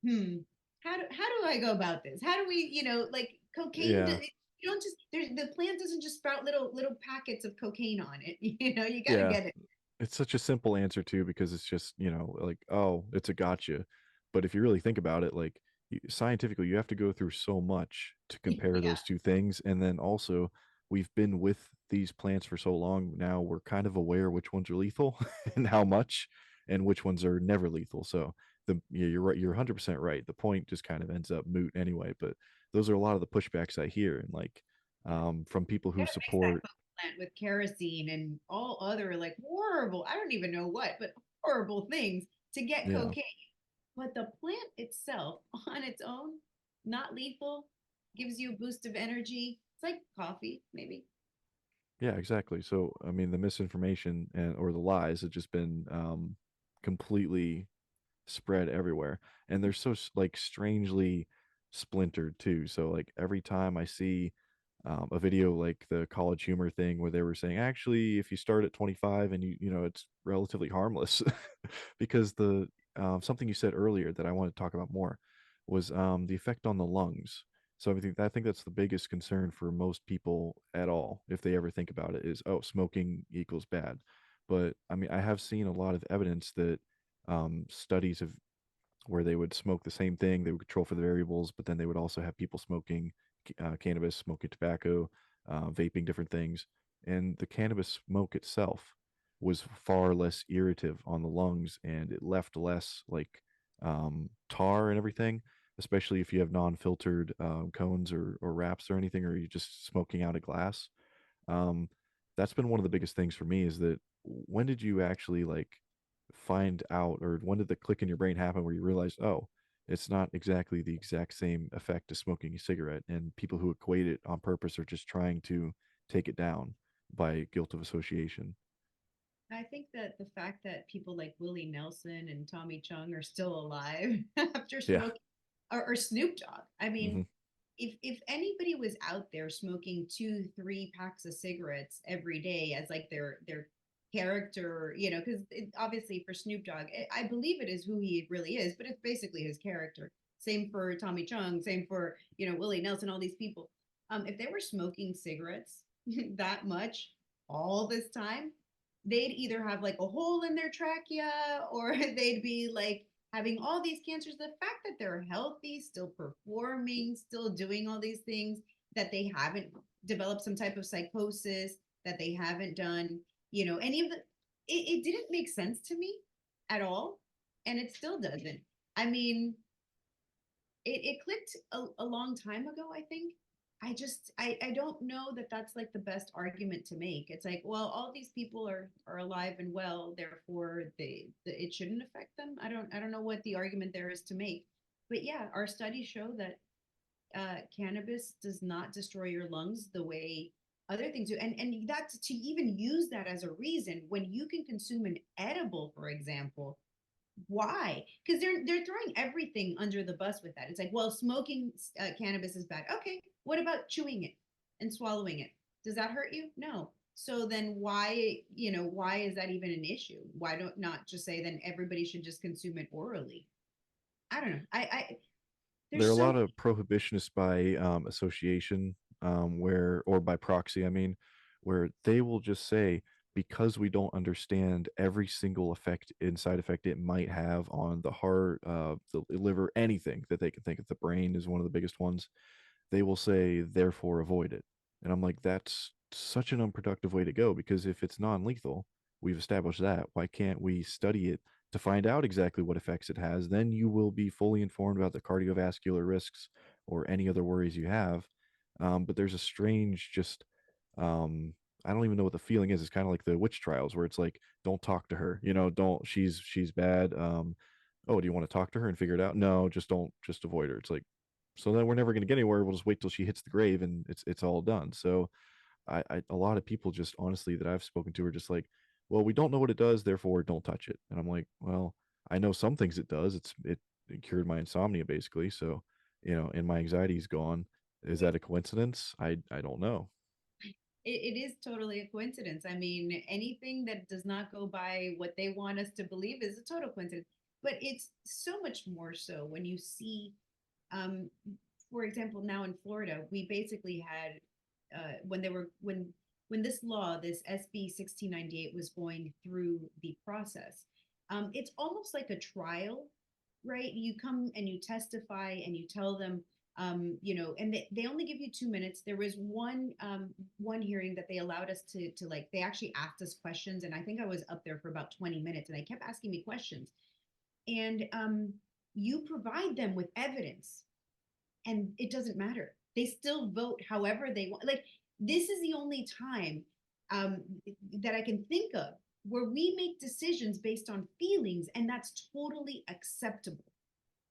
hmm, how do I go about this? How do we, like cocaine? Yeah. You don't just there's the plant doesn't just sprout little packets of cocaine on it. You got to Yeah. get it. It's such a simple answer too, because it's just, like, oh, it's a gotcha. But if you really think about it, like, scientifically, you have to go through so much to compare Yeah. those two things. And then also, we've been with these plants for so long now, we're kind of aware which ones are lethal and how much, and which ones are never lethal. So yeah, you're right. You're 100% right. The point just kind of ends up moot anyway. But those are a lot of the pushbacks I hear, and like, from people who Gotta mix that support. coke plant with kerosene and all other like horrible, I don't even know what, but horrible things to get Yeah. cocaine. But the plant itself on its own, not lethal, gives you a boost of energy. It's like coffee, maybe. Yeah, exactly. So, I mean, the misinformation and or the lies have just been completely spread everywhere, and they're so like strangely splintered too. So, like every time I see a video like the College Humor thing where they were saying, actually, if you start at 25 and it's relatively harmless, because the something you said earlier that I want to talk about more was the effect on the lungs. So I think that's the biggest concern for most people at all, if they ever think about it, is, oh, smoking equals bad. But I mean, I have seen a lot of evidence that studies of where they would smoke the same thing, they would control for the variables, but then they would also have people smoking cannabis, smoking tobacco, vaping different things, and the cannabis smoke itself was far less irritative on the lungs, and it left less like tar and everything, especially if you have non-filtered cones or wraps or anything, or you're just smoking out a glass. um, that's been one of the biggest things for me, is that when did you actually like find out, or when did the click in your brain happen where you realized, oh, it's not exactly the exact same effect as smoking a cigarette, and people who equate it on purpose are just trying to take it down by guilt of association. I think that the fact that people like Willie Nelson and Tommy Chung are still alive after Yeah. smoking, or Snoop Dogg. I mean, Hmm. if anybody was out there smoking 2 3 packs of cigarettes every day as like their character, because obviously for Snoop Dogg, I believe it is who he really is, but it's basically his character. Same for Tommy Chung, same for Willie Nelson, all these people. If they were smoking cigarettes that much all this time, they'd either have like a hole in their trachea or they'd be like having all these cancers. The fact that they're healthy, still performing, still doing all these things, that they haven't developed some type of psychosis, that they haven't done, any of it didn't make sense to me at all. And it still doesn't. I mean, it clicked a long time ago, I think. I don't know that that's like the best argument to make. It's like, well, all these people are alive and well, therefore it shouldn't affect them. I don't know what the argument there is to make. But yeah, our studies show that cannabis does not destroy your lungs the way other things do. And that's to even use that as a reason when you can consume an edible, for example. Why? Because they're throwing everything under the bus with that. It's like, well, smoking cannabis is bad. Okay, what about chewing it and swallowing it? Does that hurt you? No. So then why is that even an issue? Why don't not just say then everybody should just consume it orally? I don't know. I There are there's a so lot of prohibitionists by association, or by proxy, I mean, where they will just say, because we don't understand every single effect and side effect it might have on the heart, the liver, anything that they can think of, the brain is one of the biggest ones, they will say, therefore avoid it. And I'm like, that's such an unproductive way to go, because if it's non lethal, we've established that. Why can't we study it to find out exactly what effects it has? Then you will be fully informed about the cardiovascular risks or any other worries you have. But there's a strange, just, um, I don't even know what the feeling is. It's kind of like the witch trials where it's like, don't talk to her, don't, she's bad. Oh, do you want to talk to her and figure it out? No, just don't, just avoid her. It's like, so then we're never going to get anywhere. We'll just wait till she hits the grave and it's all done. So a lot of people just honestly that I've spoken to are just like, well, we don't know what it does, therefore don't touch it. And I'm like, well, I know some things it does. It cured my insomnia basically. So, and my anxiety's gone. Is that a coincidence? I don't know. It is totally a coincidence. I mean, anything that does not go by what they want us to believe is a total coincidence. But it's so much more so when you see, um, for example, now in Florida, we basically had when they were when this law, this SB 1698, was going through the process. It's almost like a trial, right? You come and you testify and you tell them, and they only give you 2 minutes. There was one hearing that they allowed us to like, they actually asked us questions, and I think I was up there for about 20 minutes, and they kept asking me questions. And you provide them with evidence, and it doesn't matter. They still vote however they want. Like, this is the only time um, that I can think of where we make decisions based on feelings, and that's totally acceptable.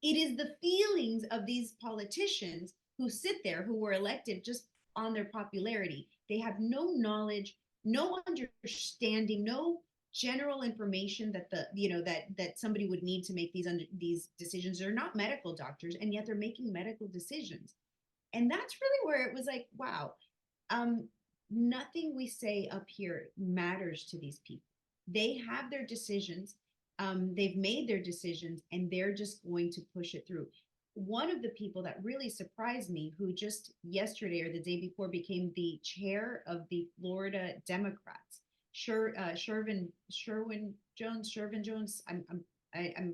It is the feelings of these politicians who sit there, who were elected just on their popularity. They have no knowledge, no understanding, no general information that that somebody would need to make these decisions. They're not medical doctors, and yet they're making medical decisions. And that's really where it was like, wow, um, nothing we say up here matters to these people. They have their decisions. They've made their decisions, and they're just going to push it through. One of the people that really surprised me, who just yesterday or the day before became the chair of the Florida Democrats, Sherwin Jones. I'm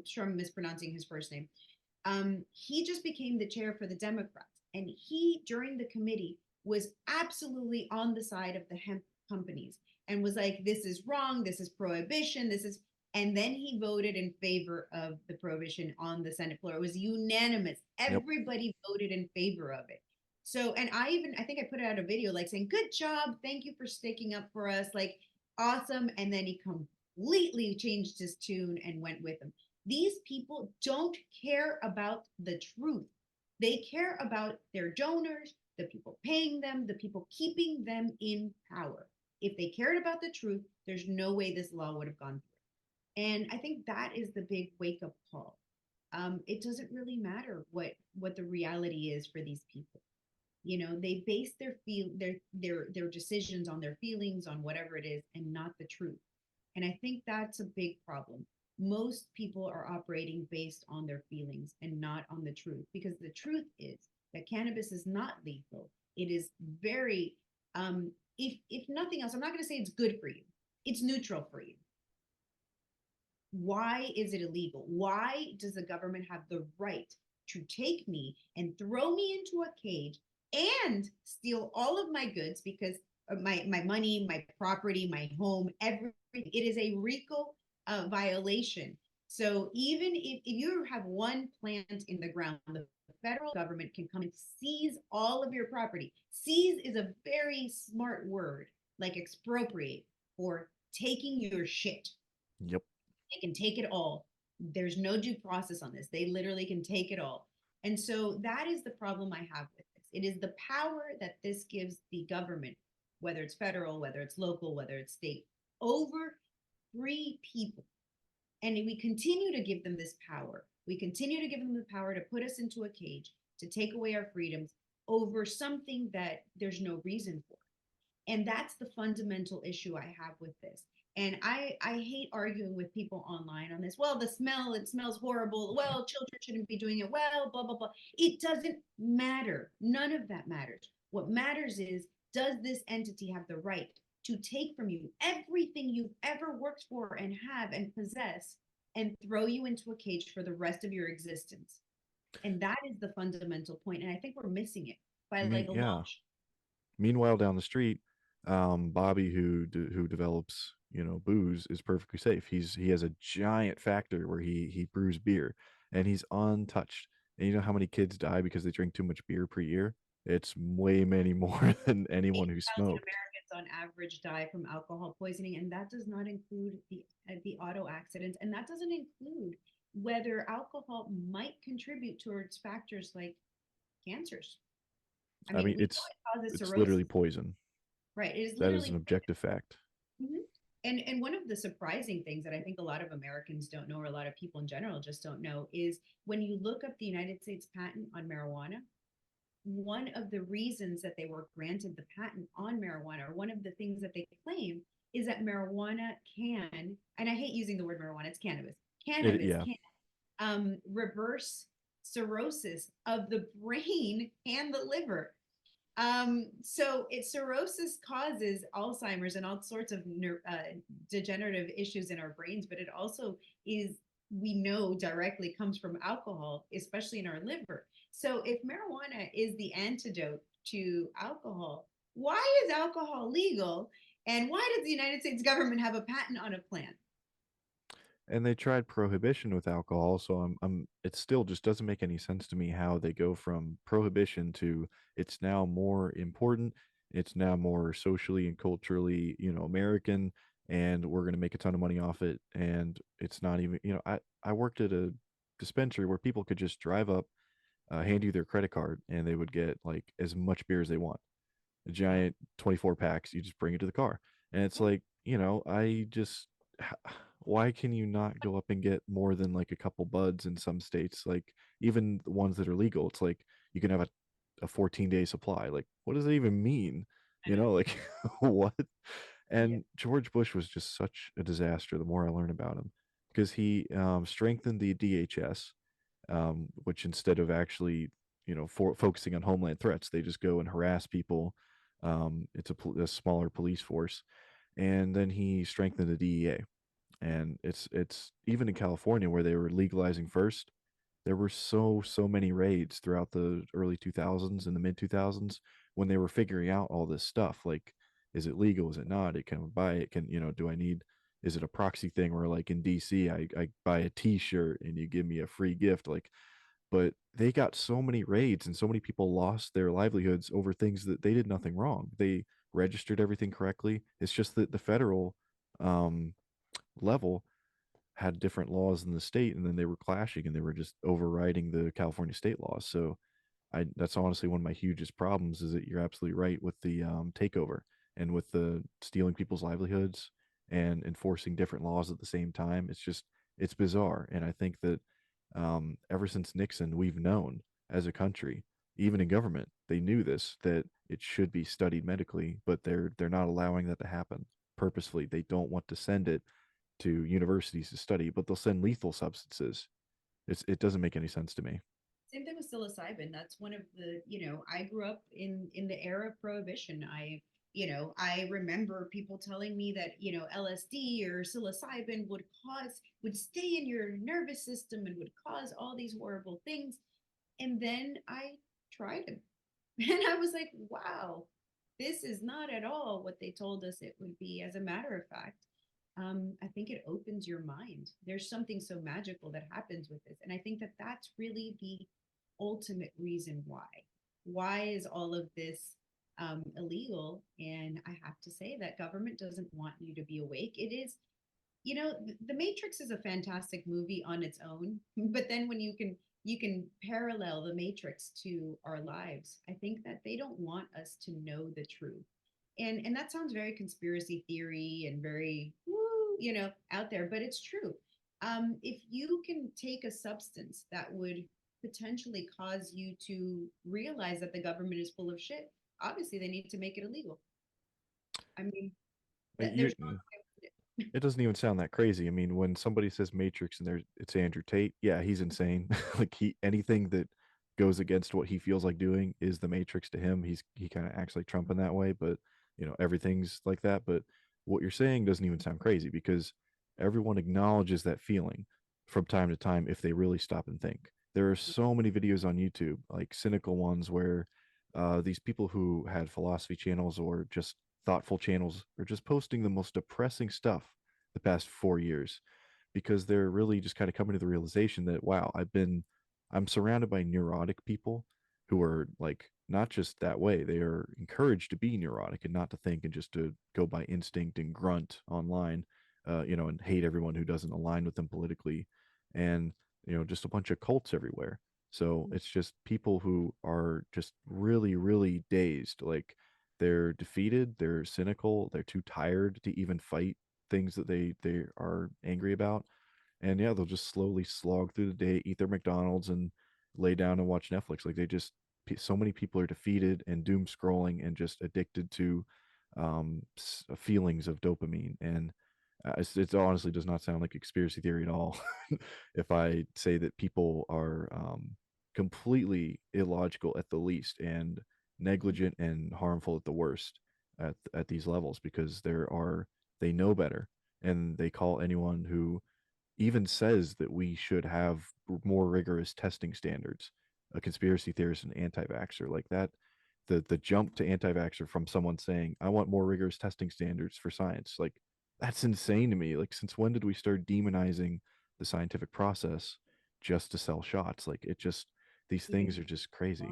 sure I'm mispronouncing his first name. He just became the chair for the Democrats. And he, during the committee, was absolutely on the side of the hemp companies and was like, this is wrong, this is prohibition, this is. And then he voted in favor of the prohibition on the Senate floor. It was unanimous. Yep. Everybody voted in favor of it. So, and I think I put out a video like saying, good job, thank you for sticking up for us, like, awesome. And then he completely changed his tune and went with him. These people don't care about the truth. They care about their donors, the people paying them, the people keeping them in power. If they cared about the truth, there's no way this law would have gone through. And I think that is the big wake up call. It doesn't really matter what the reality is for these people. They base their decisions on their feelings, on whatever it is, and not the truth. And I think that's a big problem. Most people are operating based on their feelings and not on the truth, because the truth is that cannabis is not lethal. It is very, if nothing else, I'm not going to say it's good for you. It's neutral for you. Why is it illegal? Why does the government have the right to take me and throw me into a cage and steal all of my goods, because my money, my property, my home, everything? It is a RICO violation. So even if you have one plant in the ground, the federal government can come and seize all of your property. Seize is a very smart word, like expropriate, or taking your shit. Yep. They can take it all. There's no due process on this. They literally can take it all. And so that is the problem I have with this. It is the power that this gives the government, whether it's federal, whether it's local, whether it's state, over free people. And we continue to give them this power. We continue to give them the power to put us into a cage, to take away our freedoms over something that there's no reason for. And that's the fundamental issue I have with this. And I hate arguing with people online on this. Well, the smell, it smells horrible. Well, children shouldn't be doing it. Well, blah, blah, blah. It doesn't matter. None of that matters. What matters is, does this entity have the right to take from you everything you've ever worked for and have and possess, and throw you into a cage for the rest of your existence? And that is the fundamental point. And I think we're missing it by like a long Yeah. shot. Meanwhile, down the street, Bobby, who develops booze, is perfectly safe. He has a giant factory where he brews beer, and he's untouched. And you know how many kids die because they drink too much beer per year? It's way many more than anyone who 8,000 smoked. Americans on average die from alcohol poisoning, and that does not include the auto accidents, and that doesn't include whether alcohol might contribute towards factors like cancers. I I mean, mean, we know it causes it's literally cirrhosis, poison. right? It is That is literally an objective fact. Mhm. And one of the surprising things that I think a lot of Americans don't know, or a lot of people in general just don't know, is when you look up the United States patent on marijuana, one of the reasons that they were granted the patent on marijuana, or one of the things that they claim, is that marijuana can, and I hate using the word marijuana, it's cannabis, cannabis Yeah, can reverse cirrhosis of the brain and the liver. Cirrhosis causes Alzheimer's and all sorts of degenerative issues in our brains, but it also is, we know, directly comes from alcohol, especially in our liver. So if marijuana is the antidote to alcohol, why is alcohol legal? And why does the United States government have a patent on a plant? and they tried prohibition with alcohol, so it still just doesn't make any sense to me how they go from prohibition to it's now more important, it's now more socially and culturally, American, and we're going to make a ton of money off it. And it's not even, I worked at a dispensary where people could just drive up, hand you their credit card, and they would get like as much beer as they want, a giant 24 packs. You just bring it to the car. And it's like, I just, why can you not go up and get more than like a couple buds in some states? Like, even the ones that are legal, it's like you can have a 14-day supply. Like, what does it even mean? Like, what? Yeah. And George Bush was just such a disaster the more I learn about him, because he strengthened the DHS, which instead of actually, focusing on homeland threats, they just go and harass people. It's a smaller police force, and then he strengthened the DEA, and it's even in California where they were legalizing first. There were so many raids throughout the early 2000s and the mid 2000s when they were figuring out all this stuff. Like, is it legal? Is it not? It can buy it. Can do I need? Is it a proxy thing where like in DC I buy a T-shirt and you give me a free gift? Like, but they got so many raids and so many people lost their livelihoods over things that they did nothing wrong. They registered everything correctly. It's just that the federal um, level had different laws in the state, and then they were clashing and they were just overriding the California state laws. So I that's honestly one of my hugest problems, is that you're absolutely right with the takeover and with the stealing people's livelihoods and enforcing different laws at the same time. It's bizarre, and I think that ever since Nixon, we've known as a country, even in government, they knew this, that it should be studied medically, but they're not allowing that to happen purposefully. They don't want to send it to universities to study, but they'll send lethal substances. It doesn't make any sense to me. Same thing with psilocybin. That's one of the, I grew up in the era of prohibition. I remember people telling me that, LSD or psilocybin would stay in your nervous system and would cause all these horrible things. And then I tried them. And I was like, wow, this is not at all what they told us it would be. As a matter of fact, I think it opens your mind. There's something so magical that happens with this. And I think that that's really the ultimate reason why. Why is all of this illegal? And I have to say that government doesn't want you to be awake. It is, The Matrix is a fantastic movie on its own, but then when you can parallel the Matrix to our lives, I think that they don't want us to know the truth. And that sounds very conspiracy theory and very woo, out there, but it's true. If you can take a substance that would potentially cause you to realize that the government is full of shit, obviously they need to make it illegal. I mean, You there's no It doesn't even sound that crazy. I mean, when somebody says Matrix and it's Andrew Tate, yeah, he's insane. Like, anything that goes against what he feels like doing is the Matrix to him. He kind of acts like Trump in that way, but everything's like that. But what you're saying doesn't even sound crazy, because everyone acknowledges that feeling from time to time if they really stop and think. There are so many videos on YouTube, like cynical ones, where these people who had philosophy channels or just thoughtful channels are just posting the most depressing stuff the past 4 years because they're really just kind of coming to the realization that, wow, I'm surrounded by neurotic people who are like not just that way. They are encouraged to be neurotic and not to think and just to go by instinct and grunt online, and hate everyone who doesn't align with them politically. And, just a bunch of cults everywhere. So it's just people who are just really, really dazed. Like they're defeated, they're cynical, they're too tired to even fight things that they are angry about. And yeah, they'll just slowly slog through the day, eat their McDonald's, and lay down and watch Netflix. Like so many people are defeated and doom scrolling and just addicted to feelings of dopamine. And it honestly does not sound like a conspiracy theory at all. If I say that people are completely illogical at the least and negligent and harmful at the worst at these levels because they know better and they call anyone who even says that we should have more rigorous testing standards, a conspiracy theorist and anti-vaxxer like that. The jump to anti-vaxxer from someone saying I want more rigorous testing standards for science, like that's insane to me. Like since when did we start demonizing the scientific process just to sell shots? Like it just these Even things are just crazy.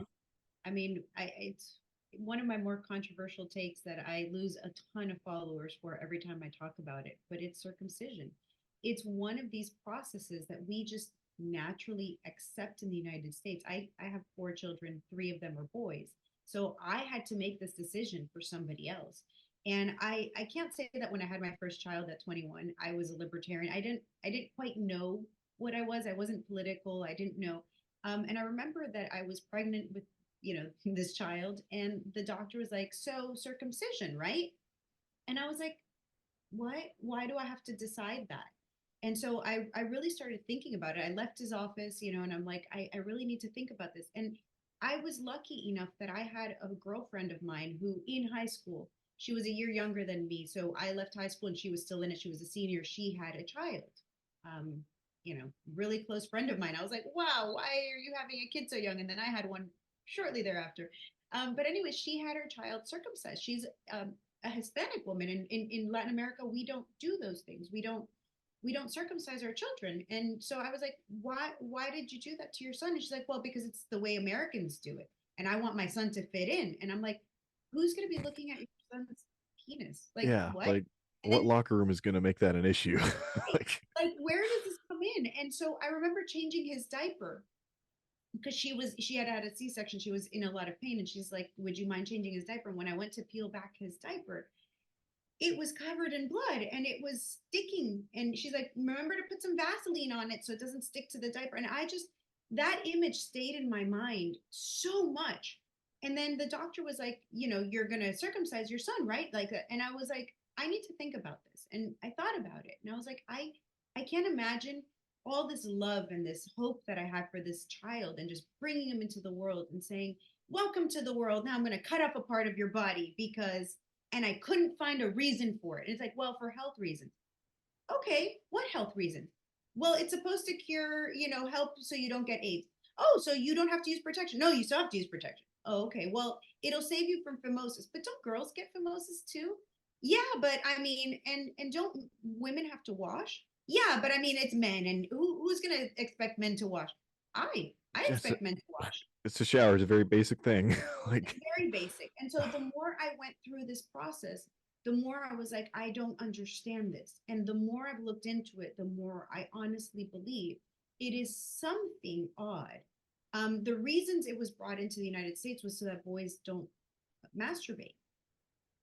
I mean, it's one of my more controversial takes that I lose a ton of followers for every time I talk about it, but it's circumcision. It's one of these processes that we just naturally accept in the United States. I have four children, three of them are boys. So I had to make this decision for somebody else. And I can't say that when I had my first child at 21, I was a libertarian. I didn't quite know what I was. I wasn't political. I didn't know. And I remember that I was pregnant with this child, and the doctor was like, so circumcision, right? And I was like, what? Why do I have to decide that? And so I really started thinking about it. I left his office, and I'm like, I really need to think about this. And I was lucky enough that I had a girlfriend of mine who in high school, she was a year younger than me. So I left high school and she was still in it. She was a senior. She had a child. Um, really close friend of mine. I was like, wow, why are you having a kid so young? And then I had one shortly thereafter. But anyway, she had her child circumcised. She's a Hispanic woman. And in Latin America, we don't do those things. We don't circumcise our children. And so I was like, why did you do that to your son? And she's like, well, because it's the way Americans do it. And I want my son to fit in. And I'm like, who's going to be looking at your son's penis? Like, Yeah, what? like And what then, locker room is going to make that an issue? right, Like, like, where does this come in? And so I remember changing his diaper because she had a C-section. She was in a lot of pain. And she's like, would you mind changing his diaper? And when I went to peel back his diaper, it was covered in blood and it was sticking. And she's like, remember to put some Vaseline on it so it doesn't stick to the diaper. And that image stayed in my mind so much. And then the doctor was like, you're going to circumcise your son, right? Like, and I was like, I need to think about this. And I thought about it. And I was like, I can't imagine all this love and this hope that I have for this child and just bringing him into the world and saying, welcome to the world. Now I'm going to cut up a part of your body because and I couldn't find a reason for it. And it's like, well, for health reasons. Okay, what health reason? Well, it's supposed to cure, help so you don't get AIDS. Oh, so you don't have to use protection. No, you still have to use protection. Oh, okay. Well, it'll save you from phimosis. But don't girls get phimosis too? Yeah, but I mean, and don't women have to wash? Yeah, but I mean, it's men, and who's gonna expect men to wash? I just expect men to wash. it's a shower is a very basic thing. It's Like, very basic. And so the more I went through this process, the more I was like, I don't understand this. And the more I've looked into it, the more I honestly believe it is something odd. The reasons it was brought into the United States was so that boys don't masturbate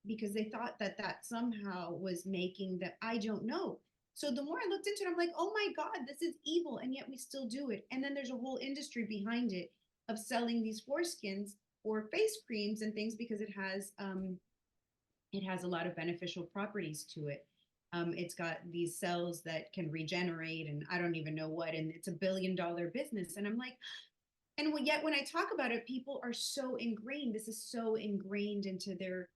because they thought that that somehow was making that I don't know. So the more I looked into it, I'm like, oh my God, this is evil. And yet we still do it. And then there's a whole industry behind it of selling these foreskins or face creams and things because it has a lot of beneficial properties to it. It's got these cells that can regenerate and I don't even know what, and it's $1 billion business. And I'm like, and yet when I talk about it, people are so ingrained. This is so ingrained into their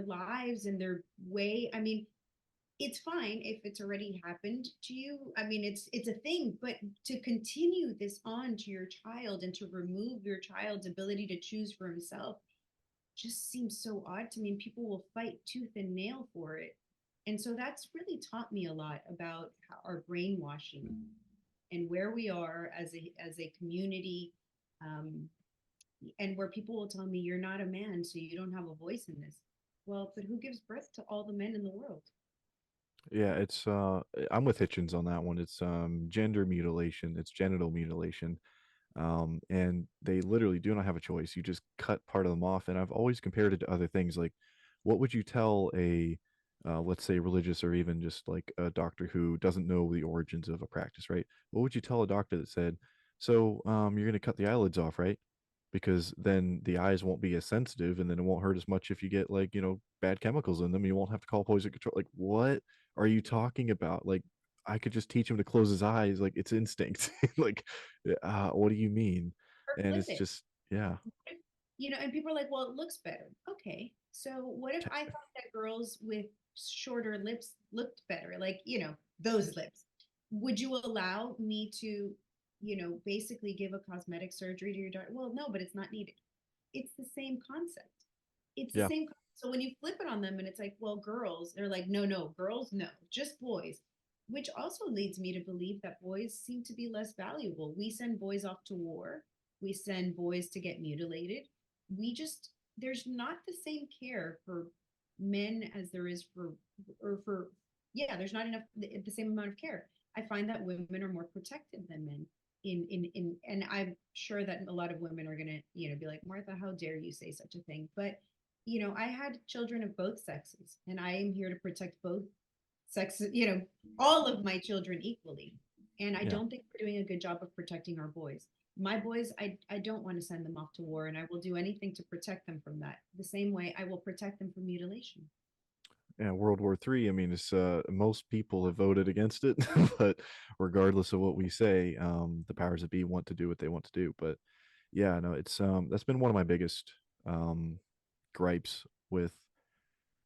lives and their way. I mean, it's fine if it's already happened to you. I mean, it's a thing, but to continue this on to your child and to remove your child's ability to choose for himself, just seems so odd to me. And people will fight tooth and nail for it. And so that's really taught me a lot about how our brainwashing and where we are as a community, um, and where people will tell me you're not a man, so you don't have a voice in this. Well, but who gives birth to all the men in the world? Yeah, it's I'm with Hitchens on that one. It's gender mutilation, it's genital mutilation. And they literally do not have a choice. You just cut part of them off. And I've always compared it to other things. Like, what would you tell a, let's say, religious or even just like a doctor who doesn't know the origins of a practice, right? What would you tell a doctor that said, so you're going to cut the eyelids off, right? Because then the eyes won't be as sensitive and then it won't hurt as much if you get like, bad chemicals in them. You won't have to call poison control. Like, what are you talking about? Like, I could just teach him to close his eyes. Like, it's instinct. Like, what do you mean? Or And flip it's it. just, yeah, And people are like, well, it looks better. Okay. So what if I thought that girls with shorter lips looked better? Like, those lips. Would you allow me to, basically give a cosmetic surgery to your daughter? Well, no, but it's not needed. It's the same concept. It's the yeah, same. So when you flip it on them and it's like, well, girls, they're like, no, no, girls, no, just boys, which also leads me to believe that boys seem to be less valuable. We send boys off to war, we send boys to get mutilated. There's not the same care for men as there is for, yeah, there's not enough, the same amount of care. I find that women are more protected than men and I'm sure that a lot of women are gonna, be like, Martha, how dare you say such a thing? But I had children of both sexes, and I am here to protect both sexes, all of my children equally. And I yeah. don't think we're doing a good job of protecting our boys. My boys, I don't want to send them off to war, and I will do anything to protect them from that. The same way I will protect them from mutilation. Yeah, World War III. I mean, it's most people have voted against it, but regardless of what we say, the powers that be want to do what they want to do. But yeah, no, it's that's been one of my biggest um gripes with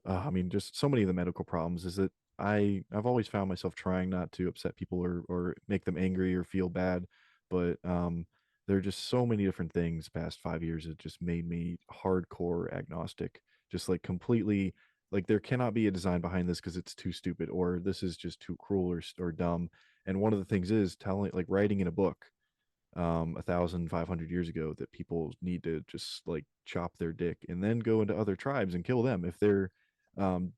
I mean, just so many of the medical problems is that I've always found myself trying not to upset people or make them angry or feel bad, but there are just so many different things past 5 years that just made me hardcore agnostic, just like completely like there cannot be a design behind this because it's too stupid or this is just too cruel or dumb. And one of the things is telling like writing in a book 1,500 years ago that people need to just like chop their dick and then go into other tribes and kill them if they're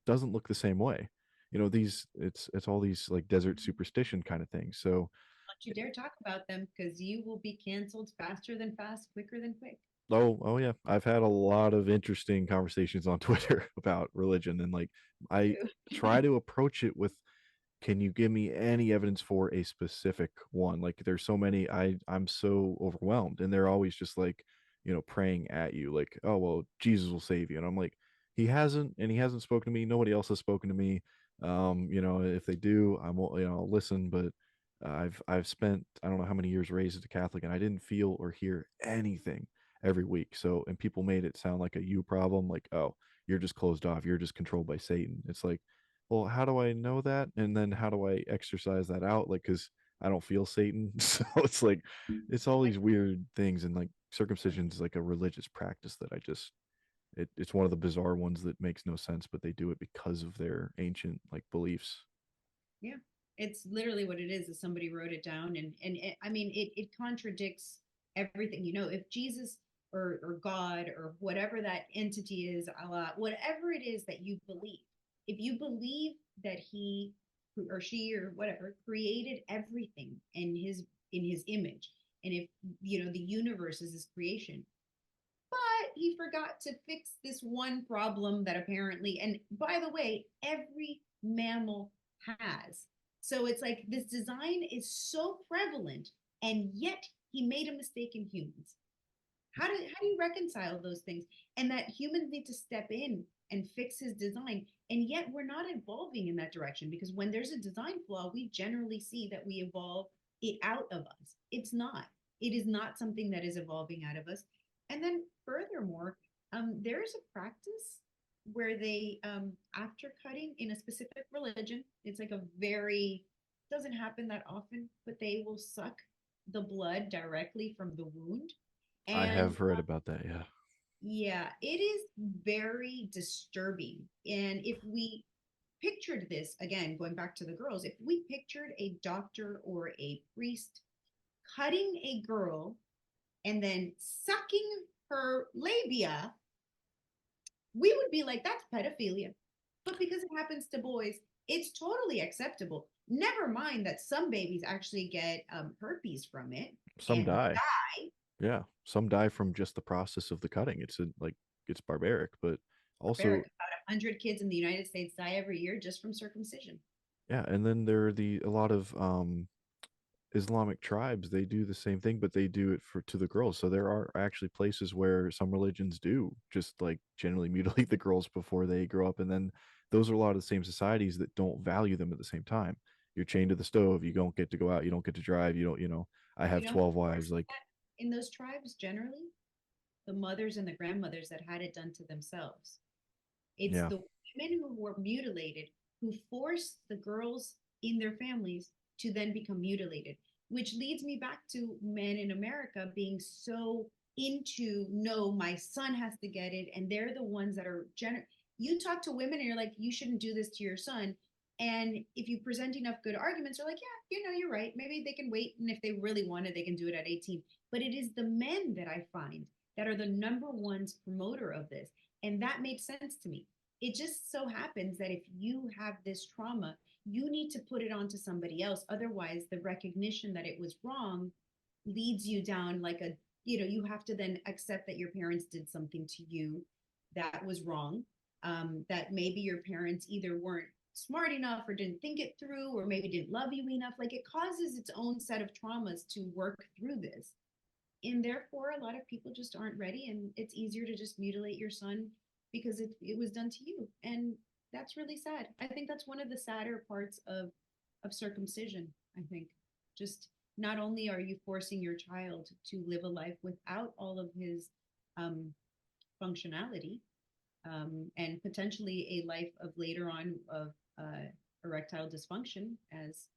doesn't look the same way. These it's all these like desert superstition kind of things. So Don't you dare talk about them because you will be canceled faster than fast, quicker than quick. oh yeah, I've had a lot of interesting conversations on Twitter about religion and like I try to approach it with can you give me any evidence for a specific one? Like there's so many I'm so overwhelmed and they're always just like, praying at you like, "Oh, well, Jesus will save you." And I'm like, he hasn't spoken to me. Nobody else has spoken to me. If they do, I'll listen, but I've spent I don't know how many years raised as a Catholic and I didn't feel or hear anything every week. So, and people made it sound like a you problem, like, "Oh, you're just closed off. You're just controlled by Satan." It's like, well, how do I know that? And then how do I exercise that out? Like, because I don't feel Satan. So it's like, it's all these weird things. And like, circumcision is like a religious practice that it's one of the bizarre ones that makes no sense, but they do it because of their ancient like beliefs. Yeah, it's literally what it is somebody wrote it down, and I mean, it contradicts everything. If Jesus or God or whatever that entity is, Allah, whatever it is that you believe, if you believe that he or she or whatever created everything in his image, and if the universe is his creation, but he forgot to fix this one problem that apparently, and by the way, every mammal has. So it's like this design is so prevalent, and yet he made a mistake in humans. How do you reconcile those things? And that humans need to step in and fix his design. And yet we're not evolving in that direction because when there's a design flaw, we generally see that we evolve it out of us. It's not. It is not something that is evolving out of us. And then furthermore, there's a practice where they after cutting in a specific religion, it's like a very doesn't happen that often, but they will suck the blood directly from the wound I and have heard about that. Yeah. Yeah, it is very disturbing. And if we pictured this, again, going back to the girls, if we pictured a doctor or a priest cutting a girl and then sucking her labia, we would be like, that's pedophilia. But because it happens to boys, it's totally acceptable. Never mind that some babies actually get herpes from it Some and die. Yeah, some die from just the process of the cutting. Like it's barbaric, but barbaric. also About 100 kids in the United States die every year just from circumcision. yeah. And then there are the a lot of Islamic tribes. They do the same thing, but they do it for to the girls. So there are actually places where some religions do just like generally mutilate the girls before they grow up, and then those are a lot of the same societies that don't value them at the same time. You're chained to the stove. You don't get to go out. You don't get to drive. You don't. You know. I have You know who's 12 wives. worse Like in those tribes generally? The mothers and the grandmothers that had it done to themselves. It's yeah, the women who were mutilated who forced the girls in their families to then become mutilated, which leads me back to men in America being so into no, my son has to get it, and they're the ones that are you talk to women and you're like, you shouldn't do this to your son. And if you present enough good arguments, they're like, yeah, you're right. Maybe they can wait. And if they really want it, they can do it at 18. But it is the men that I find that are the number ones promoter of this. And that made sense to me. It just so happens that if you have this trauma, you need to put it onto somebody else. Otherwise, the recognition that it was wrong leads you down like a, you have to then accept that your parents did something to you that was wrong. That maybe your parents either weren't smart enough or didn't think it through or maybe didn't love you enough. Like it causes its own set of traumas to work through this. And therefore, a lot of people just aren't ready. And it's easier to just mutilate your son because it was done to you. And that's really sad. I think that's one of the sadder parts of circumcision. I think just not only are you forcing your child to live a life without all of his um, functionality, and potentially a life of later on of erectile dysfunction as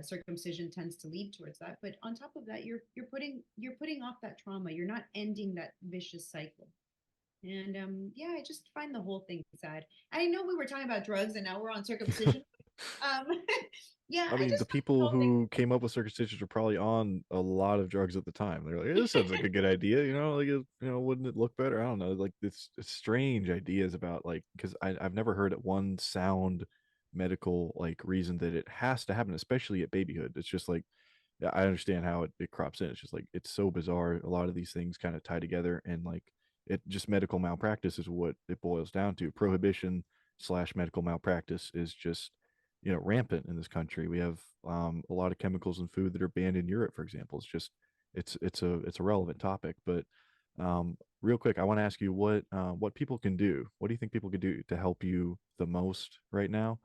circumcision tends to lead towards that. But on top of that, you're putting off that trauma. You're not ending that vicious cycle. And yeah, I just find the whole thing sad. I know we were talking about drugs and now we're on circumcision. Um, yeah, I I mean, the just find the people whole thing. who came up with circumcisions were probably on a lot of drugs at the time. They're like, "This sounds like a good idea," like, wouldn't it look better? I don't know. Like, it's strange ideas about like because I've never heard it one sound medical like reason that it has to happen, especially at babyhood. It's just like, yeah, I understand how it crops in. It's just like it's so bizarre. A lot of these things kind of tie together, and like it just medical malpractice is what it boils down to. Prohibition slash medical malpractice is just rampant in this country. We have a lot of chemicals in food that are banned in Europe, for example. It's just it's a relevant topic. But real quick, I want to ask you what people can do. What do you think people could do to help you the most right now?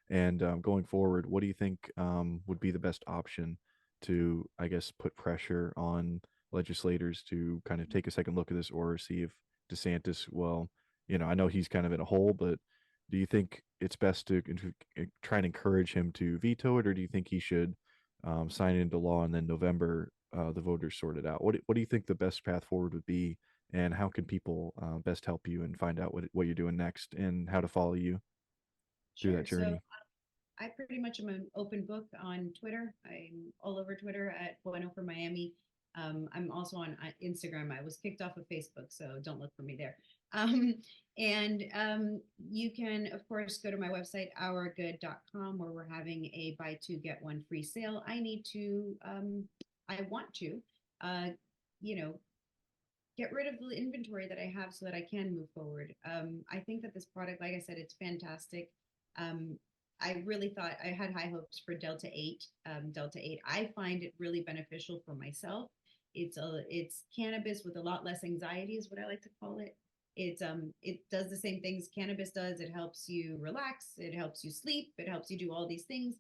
And going forward, what do you think would be the best option to, I guess, put pressure on legislators to kind of take a second look at this or see if DeSantis, well, I know he's kind of in a hole, but do you think it's best to try and encourage him to veto it, or do you think he should sign it into law and then November the voters sort it out? What do you think the best path forward would be, and how can people best help you and find out what you're doing next and how to follow you through that Sure. So journey? I pretty much am an open book on Twitter. I'm all over Twitter at Bueno for Miami. I'm also on Instagram. I was kicked off of Facebook, so don't look for me there. Um, and you can, of course, go to my website, ourgood.com, where we're having a buy two, get one free sale. I want to, uh, you know, get rid of the inventory that I have so that I can move forward. I think that this product, like I said, it's fantastic. Um, I really thought I had high hopes for Delta 8. Delta 8, I find it really beneficial for myself. It's cannabis with a lot less anxiety is what I like to call it. It does the same things cannabis does. It helps you relax, it helps you sleep, it helps you do all these things.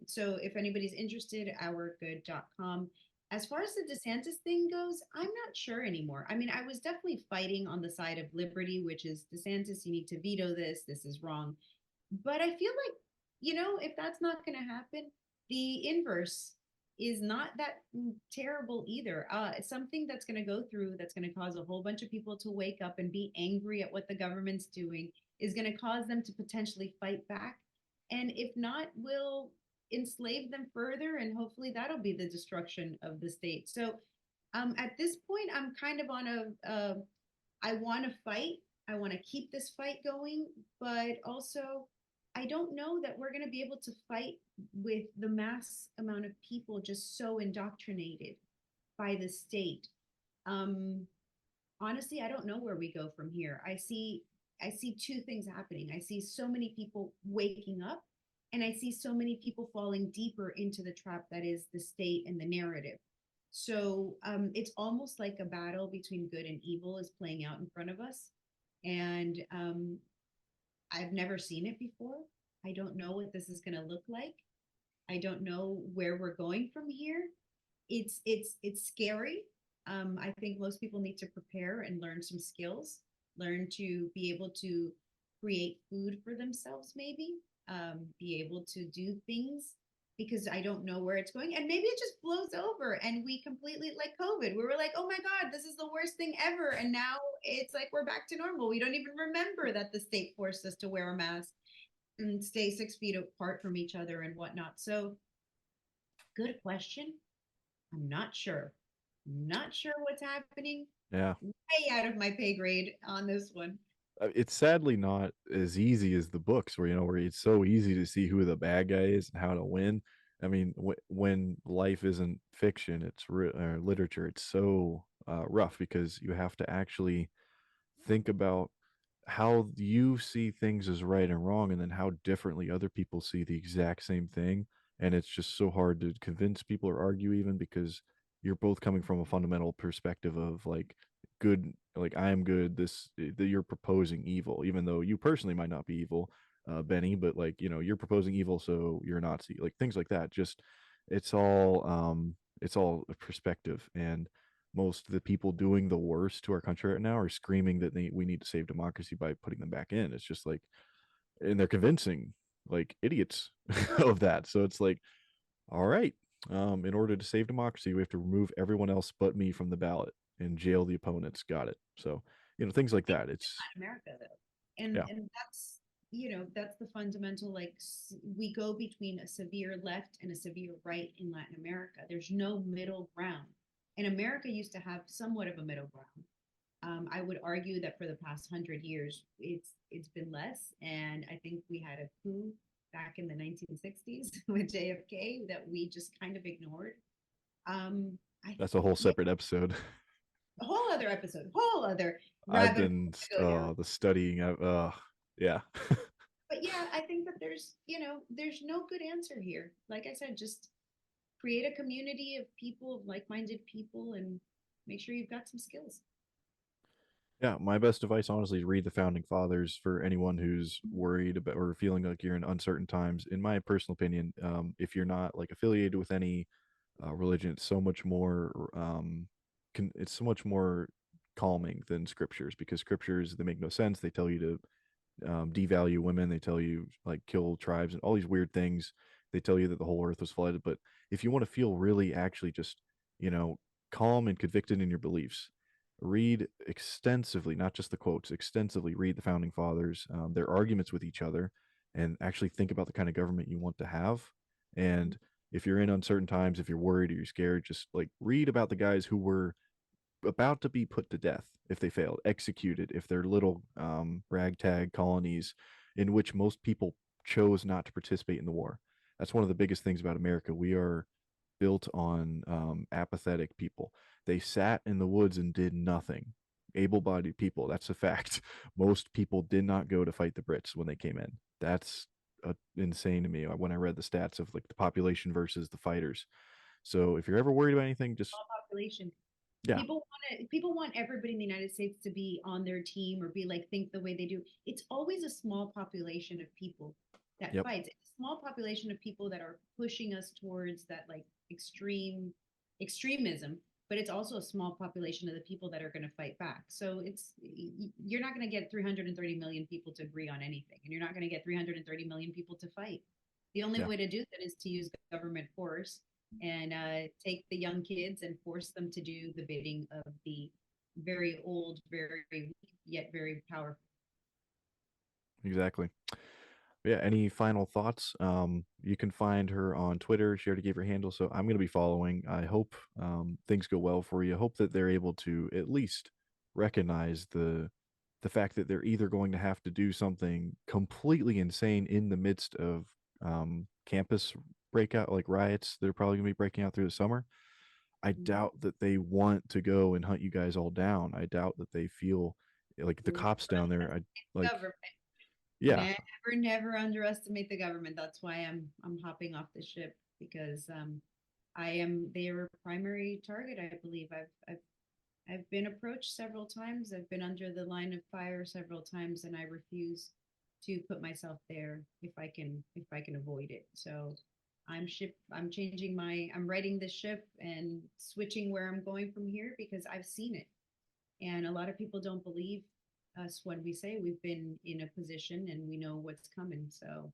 So if anybody's interested, ourgood.com. As far as the DeSantis thing goes, I'm not sure anymore. I mean, I was definitely fighting on the side of liberty, which is DeSantis, you need to veto this. This is wrong. But I feel like, if that's not going to happen, the inverse. is not that terrible either. It's something that's going to go through, that's going to cause a whole bunch of people to wake up and be angry at what the government's doing, is going to cause them to potentially fight back. And if not, will enslave them further. And hopefully that'll be the destruction of the state. So at this point, I'm kind of on I want to fight. I want to keep this fight going, but also I don't know that we're going to be able to fight with the mass amount of people just so indoctrinated by the state. Um, Honestly, I don't know where we go from here. I see two things happening. I see so many people waking up, and I see so many people falling deeper into the trap that is the state and the narrative. So it's almost like a battle between good and evil is playing out in front of us. And I've never seen it before. I don't know what this is going to look like. I don't know where we're going from here. It's scary. I think most people need to prepare and learn some skills, learn to be able to create food for themselves, maybe be able to do things because I don't know where it's going. And maybe it just blows over and we completely, like COVID, we were like, oh my God, this is the worst thing ever. And now it's like we're back to normal. We don't even remember that the state forced us to wear a mask and stay 6 feet apart from each other and whatnot. So, good question. I'm not sure. Not sure what's happening. Yeah. Way out of my pay grade on this one. It's sadly not as easy as the books where where it's so easy to see who the bad guy is and how to win. I mean, when life isn't fiction, it's literature. It's so rough because you have to actually think about how you see things as right and wrong and then how differently other people see the exact same thing, and it's just so hard to convince people or argue even because you're both coming from a fundamental perspective of like good, like I am good, this that you're proposing evil even though you personally might not be evil, Benny, but like you're proposing evil so you're a Nazi, like things like that. Just it's all a perspective, and most of the people doing the worst to our country right now are screaming that we need to save democracy by putting them back in. It's just like, and they're convincing like idiots of that. So it's like, all right, in order to save democracy, we have to remove everyone else but me from the ballot and jail the opponents. Got it. So things like that. It's America though. And yeah, that's that's the fundamental like we go between a severe left and a severe right in Latin America. There's no middle ground. And America used to have somewhat of a middle ground. I would argue that for the past 100 years, it's been less. And I think we had a coup back in the 1960s with JFK that we just kind of ignored. I that's a whole Yeah, separate episode. a whole other episode, whole other I've rabbit hole been to go down. the studying. Yeah. But yeah, I think that there's no good answer here. Like I said, just create a community of people, of like-minded people, and make sure you've got some skills. Yeah, my best advice, honestly, is read the founding fathers for anyone who's worried about or feeling like you're in uncertain times. In my personal opinion, if you're not like affiliated with any religion, it's so much more it's so much more calming than scriptures, because scriptures, they make no sense. They tell you to devalue women. They tell you like kill tribes and all these weird things. They tell you that the whole earth was flooded. But if you want to feel really actually just, you know, calm and convicted in your beliefs, read extensively, not just the quotes, extensively read the founding fathers, their arguments with each other, and actually think about the kind of government you want to have. And if you're in uncertain times, if you're worried or you're scared, just like read about the guys who were about to be put to death if they failed, executed if they're little ragtag colonies in which most people chose not to participate in the war. That's one of the biggest things about America. We are built on apathetic people. They sat in the woods and did nothing. Able bodied people, that's a fact. Most people did not go to fight the Brits when they came in. That's insane to me when I read the stats of like the population versus the fighters. So if you're ever worried about anything, just Small population. yeah, People want everybody in the United States to be on their team or be like think the way they do. It's always a small population of people that yep. fights. It's a small population of people that are pushing us towards that like extremism, but it's also a small population of the people that are going to fight back. So you're not going to get 330 million people to agree on anything, and you're not going to get 330 million people to fight. The only Yeah. way to do that is to use government force and take the young kids and force them to do the bidding of the very old, very weak, yet very powerful. Exactly. Yeah, any final thoughts? You can find her on Twitter. She already gave her handle, so I'm going to be following. I hope things go well for you. I hope that they're able to at least recognize the fact that they're either going to have to do something completely insane in the midst of campus breakout, like riots that are probably going to be breaking out through the summer. I Mhm. doubt that they want to go and hunt you guys all down. I doubt that they feel like the Never cops down there. I underestimate the like, government. yeah. Never, never underestimate the government. That's why I'm hopping off the ship because I am their primary target. I believe I've been approached several times. I've been under the line of fire several times, and I refuse to put myself there if I can avoid it. So I'm changing my I'm writing the ship and switching where I'm going from here because I've seen it. And a lot of people don't believe us when we say we've been in a position and we know what's coming. So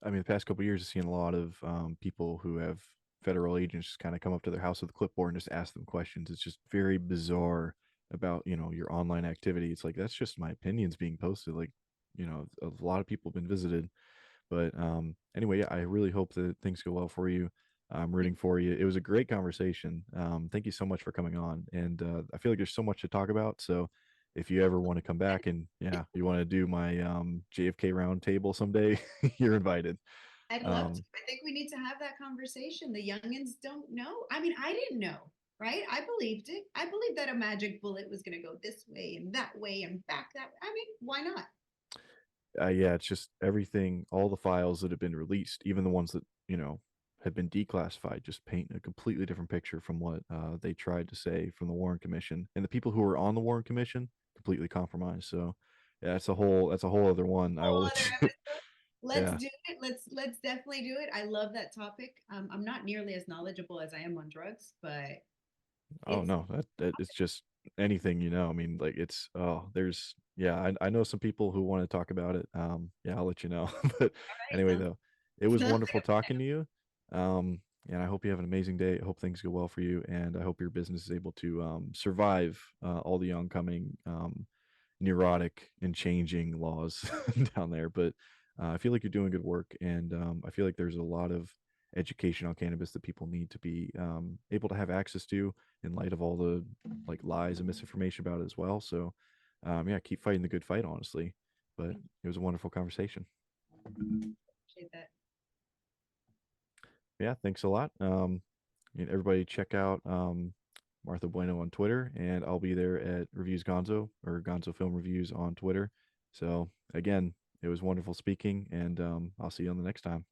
I mean, the past couple of years, I've seen a lot of people who have federal agents kind of come up to their house with a clipboard and just ask them questions. It's just very bizarre about your online activity. It's like that's just my opinions being posted. Like a lot of people have been visited. But anyway, yeah, I really hope that things go well for you. I'm rooting for you. It was a great conversation. Thank you so much for coming on. And I feel like there's so much to talk about. So if you ever want to come back and yeah, you want to do my JFK round table someday, you're invited. I'd love to. Um, I think we need to have that conversation. The youngins don't know. I mean, I didn't know, right? I believed it. I believed that a magic bullet was going to go this way and that way and back that way. I mean, why not? yeah, it's just everything, all the files that have been released, even the ones that have been declassified, just paint a completely different picture from what they tried to say from the Warren Commission, and the people who were on the Warren Commission completely compromised. So, yeah, that's a whole other one. I will Whole let other you. episode. Let's Yeah. do it. Let's definitely do it. I love that topic. I'm not nearly as knowledgeable as I am on drugs, but Oh it's no, that it's just anything. I mean, like there's yeah, I know some people who want to talk about it. Yeah, I'll let you know. But all right. anyway, though, it was Sounds wonderful like talking to you. And I hope you have an amazing day. I hope things go well for you, and I hope your business is able to survive all the oncoming neurotic and changing laws down there. But I feel like you're doing good work, and I feel like there's a lot of education on cannabis that people need to be able to have access to in light of all the like lies and misinformation about it as well. So, yeah, keep fighting the good fight, honestly. But that. it was a wonderful conversation. Appreciate that. Yeah, thanks a lot. Everybody check out Martha Bueno on Twitter, and I'll be there at Reviews Gonzo or Gonzo Film Reviews on Twitter. So again, it was wonderful speaking, and I'll see you on the next time.